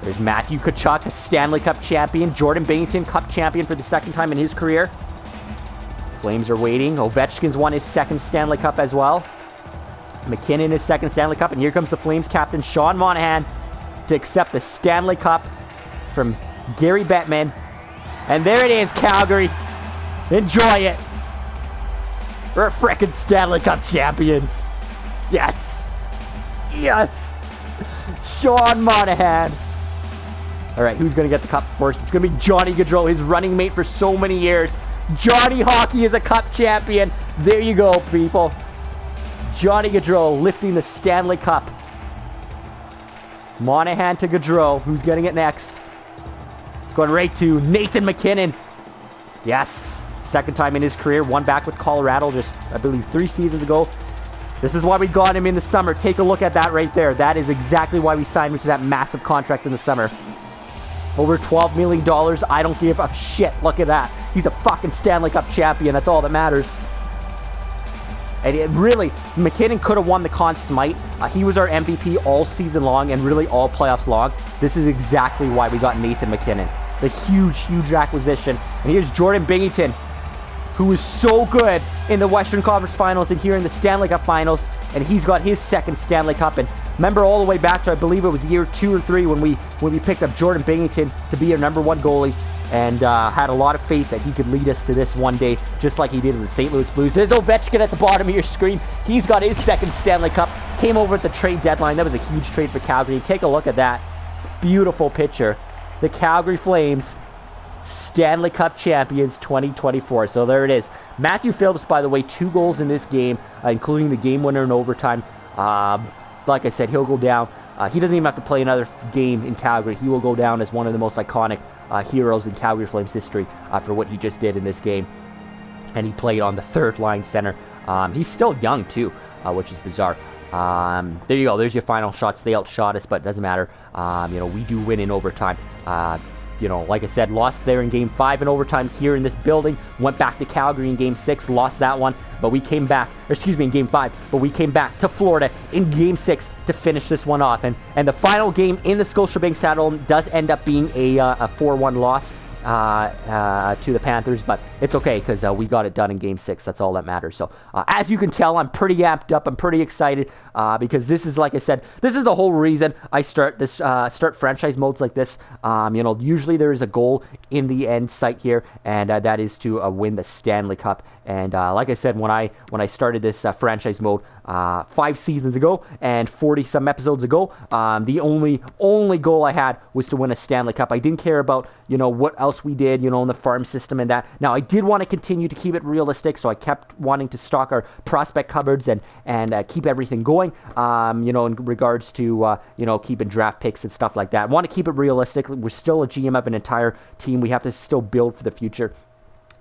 There's Matthew Tkachuk, a Stanley Cup champion. Jordan Binghamton, Cup champion for the second time in his career. Flames are waiting. Ovechkin's won his second Stanley Cup as well. McKinnon his second Stanley Cup. And here comes the Flames captain, Sean Monahan, to accept the Stanley Cup from Gary Bettman. And there it is, Calgary. Enjoy it. We're frickin' Stanley Cup champions. Yes. Yes. Sean Monahan. All right, who's going to get the cup first? It's going to be Johnny Gaudreau, his running mate for so many years. Johnny Hockey is a Cup champion. There you go, people. Johnny Gaudreau lifting the Stanley Cup. Monahan to Gaudreau. Who's getting it next? It's going right to Nathan McKinnon. Yes. Second time in his career. Won back with Colorado just, I believe, 3 seasons ago. This is why we got him in the summer. Take a look at that right there. That is exactly why we signed him to that massive contract in the summer. Over $12 million. I don't give a shit. Look at that. He's a fucking Stanley Cup champion. That's all that matters. And it really, McKinnon could have won the Conn Smythe. He was our MVP all season long and really all playoffs long. This is exactly why we got Nathan McKinnon. The huge, huge acquisition. And here's Jordan Binnington, who was so good in the Western Conference Finals and here in the Stanley Cup Finals. And he's got his second Stanley Cup. And remember all the way back to, I believe it was year 2 or 3 when we picked up Jordan Binnington to be our #1 goalie. And had a lot of faith that he could lead us to this one day, just like he did with the St. Louis Blues. There's Ovechkin at the bottom of your screen. He's got his second Stanley Cup. Came over at the trade deadline. That was a huge trade for Calgary. Take a look at that. Beautiful picture. The Calgary Flames, Stanley Cup champions 2024. So there it is. Matthew Phillips, by the way, 2 goals in this game, including the game winner in overtime. Like I said, he'll go down. He doesn't even have to play another game in Calgary. He will go down as one of the most iconic heroes in Calgary Flames history for what he just did in this game. And he played on the 3rd line center. He's still young too, which is bizarre. There you go. There's your final shots. They outshot us, but it doesn't matter. We do win in overtime. Like I said, lost there in Game 5 in overtime here in this building. Went back to Calgary in Game 6, lost that one, but we came back, in Game 5, but we came back to Florida in Game 6 to finish this one off. And the final game in the Scotiabank Saddledome does end up being a 4-1 loss to the Panthers, but it's okay because we got it done in Game 6. That's all that matters. So as you can tell, I'm pretty amped up. I'm pretty excited because this is, like I said, this is the whole reason I start franchise modes like this. Usually there is a goal in the end sight here, and that is to win the Stanley Cup. And like I said, when I started this franchise mode 5 seasons ago and 40 some episodes ago, the only goal I had was to win a Stanley Cup. I didn't care about what else we did in the farm system and that. Now I did want to continue to keep it realistic, so I kept wanting to stock our prospect cupboards and keep everything going. In regards to keeping draft picks and stuff like that. I want to keep it realistic. We're still a GM of an entire team. We have to still build for the future.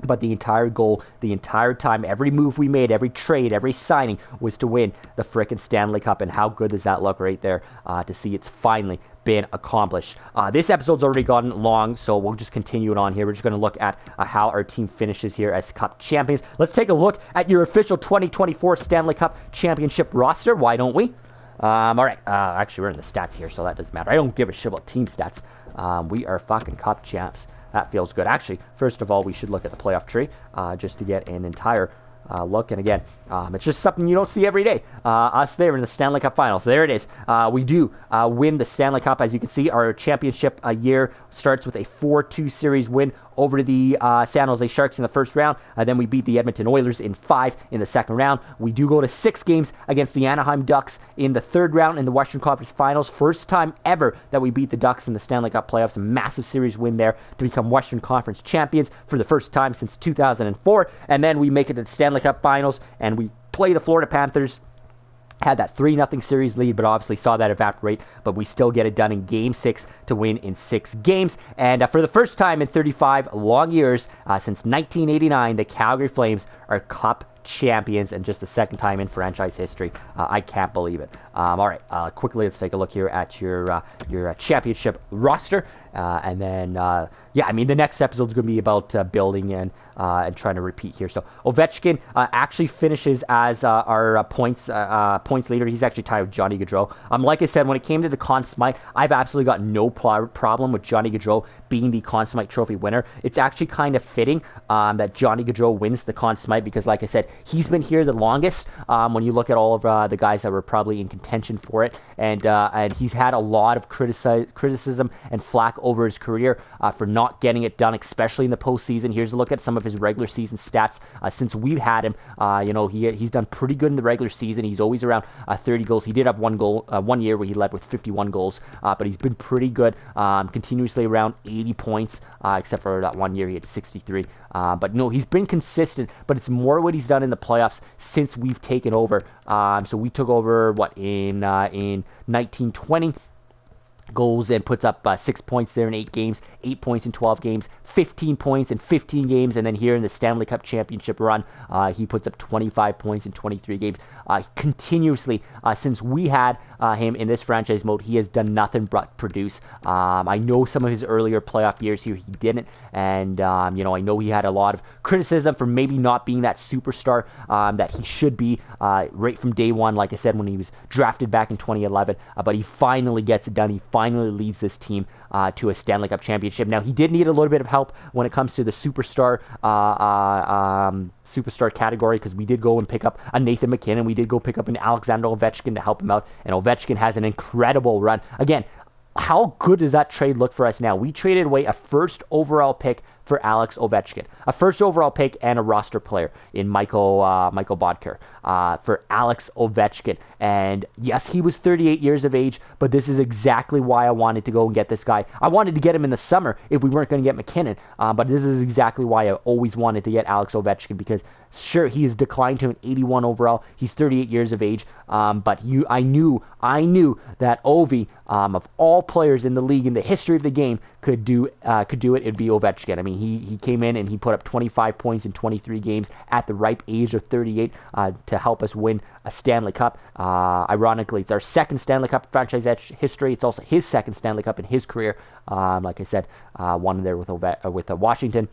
But the entire goal, the entire time, every move we made, every trade, every signing was to win the frickin' Stanley Cup. And how good does that look right there to see it's finally been accomplished. This episode's already gotten long, so we'll just continue it on here. We're just going to look at how our team finishes here as Cup champions. Let's take a look at your official 2024 Stanley Cup Championship roster. Why don't we? All right. Actually, we're in the stats here, so that doesn't matter. I don't give a shit about team stats. We are fucking Cup champs. That feels good. Actually, first of all, we should look at the playoff tree just to get an entire look. And again, it's just something you don't see every day. Us there in the Stanley Cup Finals. There it is. We do win the Stanley Cup. As you can see, our championship year starts with a 4-2 series win over the San Jose Sharks in the first round. Then we beat the Edmonton Oilers in 5 in the second round. We do go to 6 games against the Anaheim Ducks in the third round in the Western Conference Finals. First time ever that we beat the Ducks in the Stanley Cup playoffs. A massive series win there to become Western Conference champions for the first time since 2004. And then we make it to the Stanley Cup Finals and we play the Florida Panthers. Had that 3-0 series lead, but obviously saw that evaporate. But we still get it done in Game 6 to win in 6 games. And for the first time in 35 long years, since 1989, the Calgary Flames are Cup champions, and just the second time in franchise history. I can't believe it. All right, quickly, let's take a look here at your championship roster. And then, the next episode is going to be about building and trying to repeat here. So Ovechkin actually finishes as our points leader. He's actually tied with Johnny Gaudreau. Like I said, when it came to the Conn Smythe, I've absolutely got no problem with Johnny Gaudreau being the Conn Smythe Trophy winner. It's actually kind of fitting that Johnny Gaudreau wins the Conn Smythe because, like I said, he's been here the longest. When you look at all of the guys that were probably in contention for it, and he's had a lot of criticism and flack over his career for not getting it done, especially in the postseason. Here's a look at some of his regular season stats since we've had him. He's done pretty good in the regular season. He's always around 30 goals. He did have one year where he led with 51 goals, but he's been pretty good, continuously around 80 points, except for that one year he had 63. But no, he's been consistent, but it's more what he's done in the playoffs since we've taken over. So we took over in 1920. goes and puts up 6 points there in 8 games, 8 points in 12 games, 15 points in 15 games, and then here in the Stanley Cup Championship run, he puts up 25 points in 23 games. Continuously, since we had him in this franchise mode, he has done nothing but produce. I know some of his earlier playoff years here, he didn't, and I know he had a lot of criticism for maybe not being that superstar that he should be right from day one, like I said, when he was drafted back in 2011, but he finally gets it done. He finally leads this team to a Stanley Cup championship. Now, he did need a little bit of help when it comes to the superstar category, because we did go and pick up a Nathan MacKinnon. We did go pick up an Alexander Ovechkin to help him out, and Ovechkin has an incredible run. Again, how good does that trade look for us now? We traded away a first overall pick for Alex Ovechkin, a first overall pick and a roster player in Michael Bodker for Alex Ovechkin. And yes, he was 38 years of age, but this is exactly why I wanted to go and get this guy. I wanted to get him in the summer if we weren't going to get MacKinnon, but this is exactly why I always wanted to get Alex Ovechkin, because sure, he has declined to an 81 overall. He's 38 years of age, but I knew that Ovi, of all players in the league in the history of the game, could do it. It'd be Ovechkin. I mean, he came in and he put up 25 points in 23 games at the ripe age of 38 to help us win a Stanley Cup. Ironically, it's our second Stanley Cup franchise history. It's also his second Stanley Cup in his career. Like I said, one there with Washington.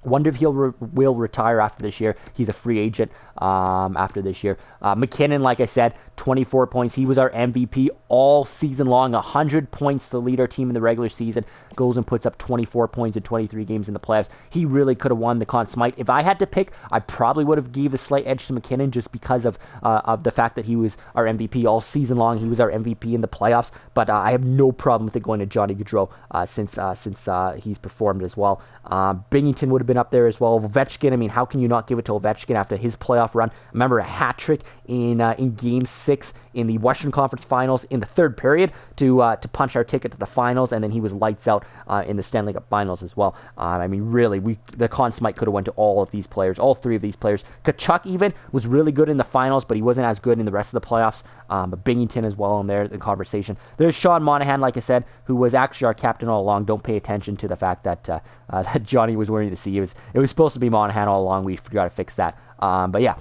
Wonder if will retire after this year. He's a free agent after this year. MacKinnon, like I said, 24 points. He was our MVP all season long. 100 points to lead our team in the regular season. Goes and puts up 24 points in 23 games in the playoffs. He really could have won the Conn Smythe. If I had to pick, I probably would have gave a slight edge to MacKinnon just because of the fact that he was our MVP all season long. He was our MVP in the playoffs. But I have no problem with it going to Johnny Gaudreau since he's performed as well. Binnington would have been up there as well. Ovechkin, I mean, how can you not give it to Ovechkin after his playoff run? Remember, a hat trick in Game 6 in the Western Conference Finals in the third period to punch our ticket to the finals, and then he was lights out in the Stanley Cup Finals as well. I mean, really, the Conn Smythe could have went to all of these players, all three of these players. Tkachuk even was really good in the finals, but he wasn't as good in the rest of the playoffs. But Binnington as well in there, the conversation. There's Sean Monahan, like I said, who was actually our captain all along. Don't pay attention to the fact that Johnny was wearing the C. It was supposed to be Monahan all along. We forgot to fix that. But yeah.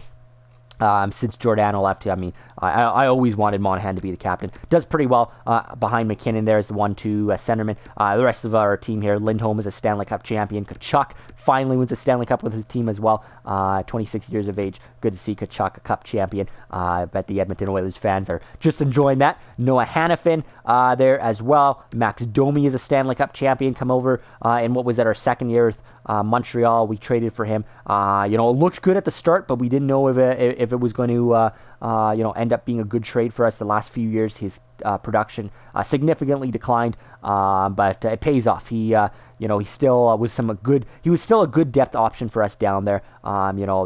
Since Giordano left, I mean, I always wanted Monahan to be the captain. Does pretty well behind MacKinnon there as the 1-2 centerman. The rest of our team here, Lindholm is a Stanley Cup champion. Tkachuk finally wins a Stanley Cup with his team as well. 26 years of age. Good to see Tkachuk a Cup champion. I bet the Edmonton Oilers fans are just enjoying that. Noah Hannafin there as well. Max Domi is a Stanley Cup champion. Come over in what was it, our second year with Montreal. We traded for him. It looked good at the start, but we didn't know if it was going to end up being a good trade for us. The last few years, his production significantly declined, but it pays off. He still was he was still a good depth option for us down there.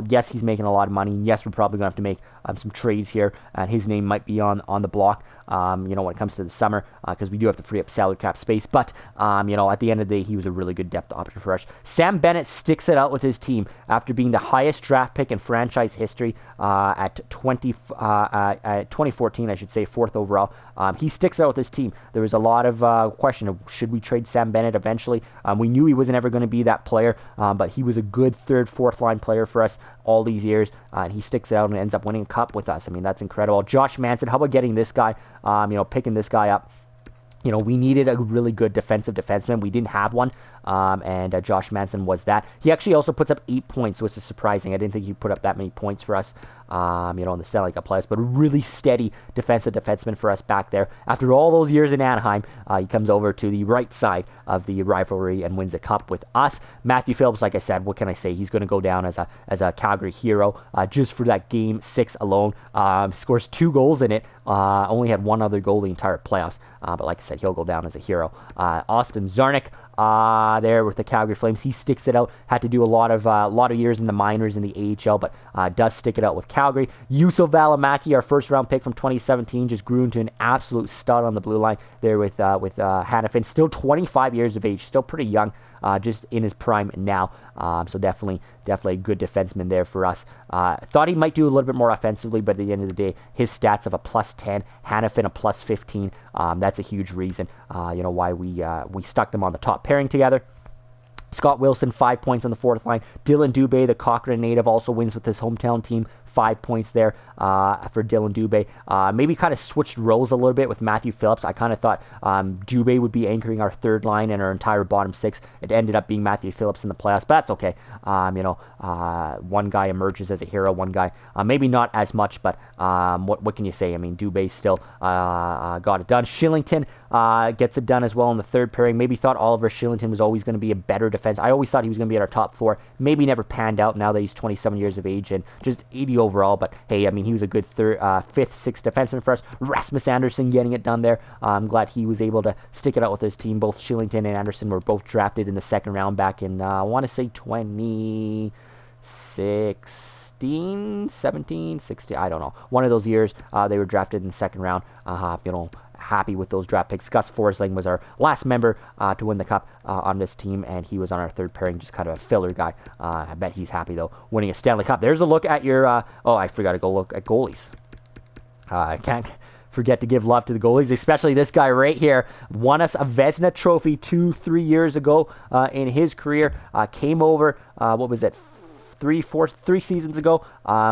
Yes, he's making a lot of money. Yes, we're probably going to have to make some trades here, and his name might be on the block, when it comes to the summer, because we do have to free up salary cap space. But, at the end of the day, he was a really good depth option for us. Sam Bennett sticks it out with his team after being the highest draft pick in franchise history at 2014, I should say, 4th overall. He sticks out with his team. There was a lot of question of should we trade Sam Bennett eventually. We knew he wasn't ever going to be that player, but he was a good 3rd, 4th line player for us all these years. And he sticks out and ends up winning a cup with us. I mean, that's incredible. Josh Manson, how about getting this guy, picking this guy up? We needed a really good defensive defenseman. We didn't have one, and Josh Manson was that. He actually also puts up 8 points, which is surprising. I didn't think he put up that many points for us, in the Stanley Cup playoffs, but a really steady defensive defenseman for us back there. After all those years in Anaheim, he comes over to the right side of the rivalry and wins a cup with us. Matthew Phillips, like I said, what can I say? He's going to go down as a Calgary hero just for that Game 6 alone. Scores 2 goals in it. Only had 1 other goal the entire playoffs, but like I said, he'll go down as a hero. Austin Zarnik, there with the Calgary Flames, he sticks it out. Had to do a lot of years in the minors in the AHL, but does stick it out with Calgary. Juuso Valimaki, our first round pick from 2017, just grew into an absolute stud on the blue line there with Hannafin. Still 25 years of age, still pretty young. just in his prime now. So definitely a good defenseman there for us. Thought he might do a little bit more offensively, but at the end of the day, his stats of a +10, Hanifin a +15. That's a huge reason, why we stuck them on the top pairing together. Scott Wilson, 5 points on the fourth line. Dylan Dubé, the Cochrane native, also wins with his hometown team. 5 points there for Dylan Dubé. Maybe kind of switched roles a little bit with Matthew Phillips. I kind of thought Dubé would be anchoring our third line and our entire bottom six. It ended up being Matthew Phillips in the playoffs, but that's okay. One guy emerges as a hero, one guy maybe not as much, but what can you say? I mean, Dubé still got it done. Shillington gets it done as well in the third pairing. Maybe thought Oliver Shillington was always going to be a better defense. I always thought he was going to be at our top four. Maybe never panned out now that he's 27 years of age and just 80 overall. But hey, I mean, he was a good fifth, sixth defenseman for us. Rasmus Anderson getting it done there. I'm glad he was able to stick it out with his team. Both Shillington and Anderson were both drafted in the second round back in, I want to say 2016, 17, 16, I don't know. One of those years, they were drafted in the second round. Happy with those draft picks. Gus Forsling was our last member to win the cup on this team, and he was on our third pairing, just kind of a filler guy. I bet he's happy, though, winning a Stanley Cup. There's a look at your... I forgot to go look at goalies. I can't forget to give love to the goalies, especially this guy right here. Won us a Vezina trophy 2-3 years ago in his career. Came over, 3 seasons ago.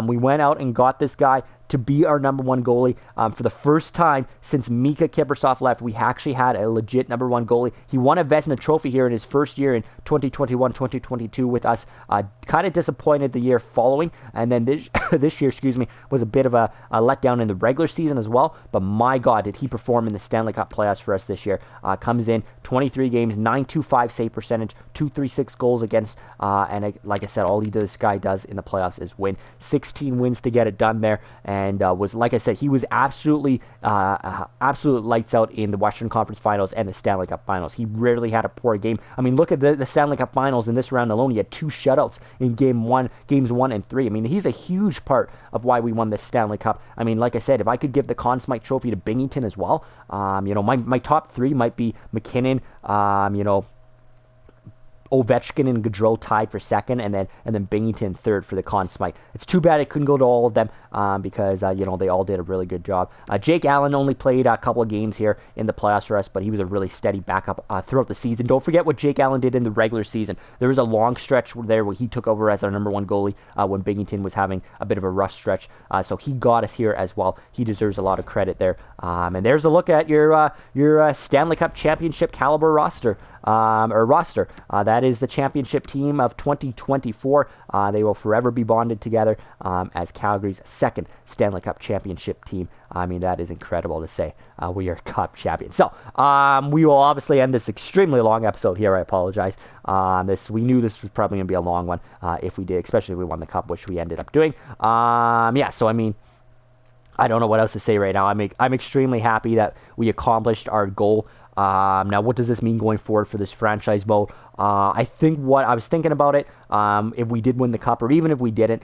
We went out and got this guy to be our number one goalie. For the first time since Mika Kiprusoff left, we actually had a legit number one goalie. He won a Vezina trophy here in his first year in 2021-2022 with us. Kind of disappointed the year following, and then this year, was a bit of a letdown in the regular season as well. But my God, did he perform in the Stanley Cup playoffs for us this year. Comes in 23 games, .925 save percentage, .236 goals against, like I said, all this guy does in the playoffs is win. 16 wins to get it done there. And was, like I said, he was absolute lights out in the Western Conference Finals and the Stanley Cup Finals. He rarely had a poor game. I mean, look at the Stanley Cup Finals in this round alone. He had 2 shutouts in games 1 and 3. I mean, he's a huge part of why we won this Stanley Cup. I mean, like I said, if I could give the Conn Smythe Trophy to Binghamton as well, my top 3 might be McKinnon, Ovechkin and Gaudreau tied for second, and then Binghamton third for the Conn Smythe. It's too bad it couldn't go to all of them because they all did a really good job. Jake Allen only played a couple of games here in the playoffs for us, but he was a really steady backup throughout the season. Don't forget what Jake Allen did in the regular season. There was a long stretch there where he took over as our number one goalie when Binghamton was having a bit of a rough stretch. So he got us here as well. He deserves a lot of credit there. And there's a look at your Stanley Cup championship caliber roster. That is the championship team of 2024. They will forever be bonded together as Calgary's second Stanley Cup championship team. I mean, that is incredible to say. We are Cup champions. So we will obviously end this extremely long episode here. I apologize. We knew this was probably going to be a long one if we did, especially if we won the Cup, which we ended up doing. So I mean, I don't know what else to say right now. I'm extremely happy that we accomplished our goal. Now, what does this mean going forward for this franchise mode? I think what I was thinking about it, if we did win the Cup, or even if we didn't,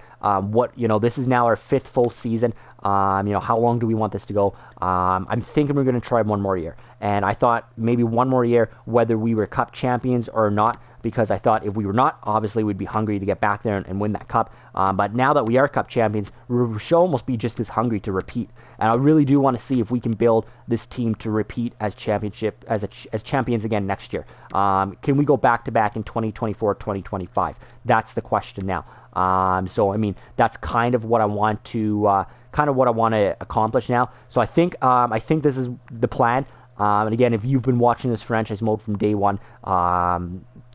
this is now our 5th full season. How long do we want this to go? I'm thinking we're going to try one more year. And I thought maybe one more year, whether we were Cup champions or not, because I thought if we were not, obviously we'd be hungry to get back there and win that Cup. But now that we are Cup champions, we should almost be just as hungry to repeat. And I really do want to see if we can build this team to repeat as champions again next year. Can we go back-to-back in 2024, 2025? That's the question now. So I mean, that's kind of what I want to accomplish now. So I think this is the plan. And again, if you've been watching this franchise mode from day one,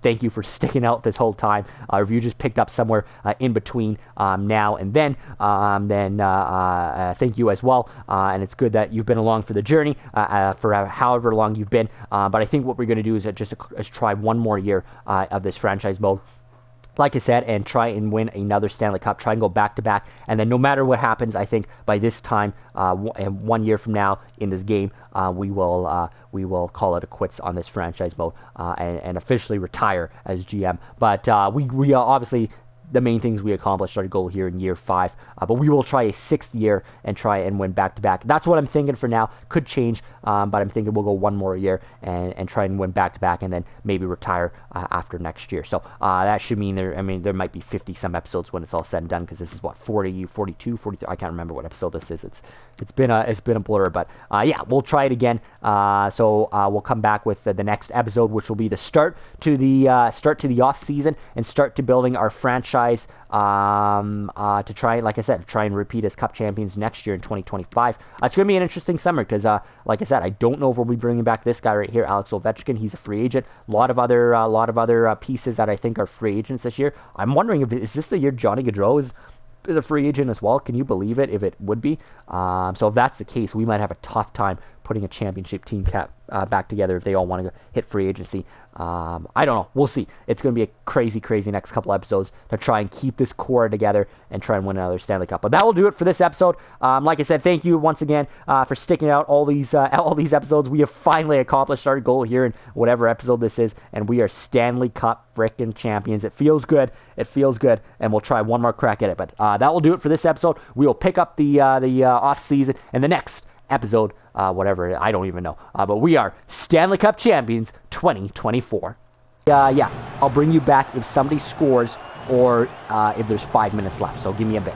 thank you for sticking out this whole time. If you just picked up somewhere in between now and then thank you as well. And it's good that you've been along for the journey for however long you've been. But I think what we're going to do is just try one more year of this franchise mode, like I said, and try and win another Stanley Cup, try and go back-to-back. And then no matter what happens, I think by this time, 1 year from now in this game, we will call it quits on this franchise mode and officially retire as GM. But we obviously the main things we accomplished our goal here in year 5. But we will try a 6th year and try and win back-to-back. That's what I'm thinking for now. Could change, but I'm thinking we'll go one more year and try and win back-to-back and then maybe retire after next year. So that should mean there might be 50-some episodes when it's all said and done, because this is what, 40, 42, 43. I can't remember what episode this is. It's been a blur, but yeah, we'll try it again. So we'll come back with the next episode, which will be the start to the off season and start to building our franchise to try, like I said, try and repeat as Cup champions next year in 2025. It's going to be an interesting summer because, like I said, I don't know if we'll be bringing back this guy right here, Alex Ovechkin. He's a free agent. A lot of other pieces that I think are free agents this year. I'm wondering is this the year Johnny Gaudreau is a free agent as well? Can you believe it? If it would be, so if that's the case, we might have a tough time putting a championship team back together if they all want to hit free agency. I don't know. We'll see. It's going to be a crazy next couple episodes to try and keep this core together and try and win another Stanley Cup. But that will do it for this episode. Like I said, thank you once again for sticking out all these episodes. We have finally accomplished our goal here in whatever episode this is, and we are Stanley Cup frickin' champions. It feels good. And we'll try one more crack at it. But that will do it for this episode. We will pick up the off season in the next episode, whatever, I don't even know. But we are Stanley Cup champions 2024. Yeah, I'll bring you back if somebody scores or if there's 5 minutes left. So give me a bit.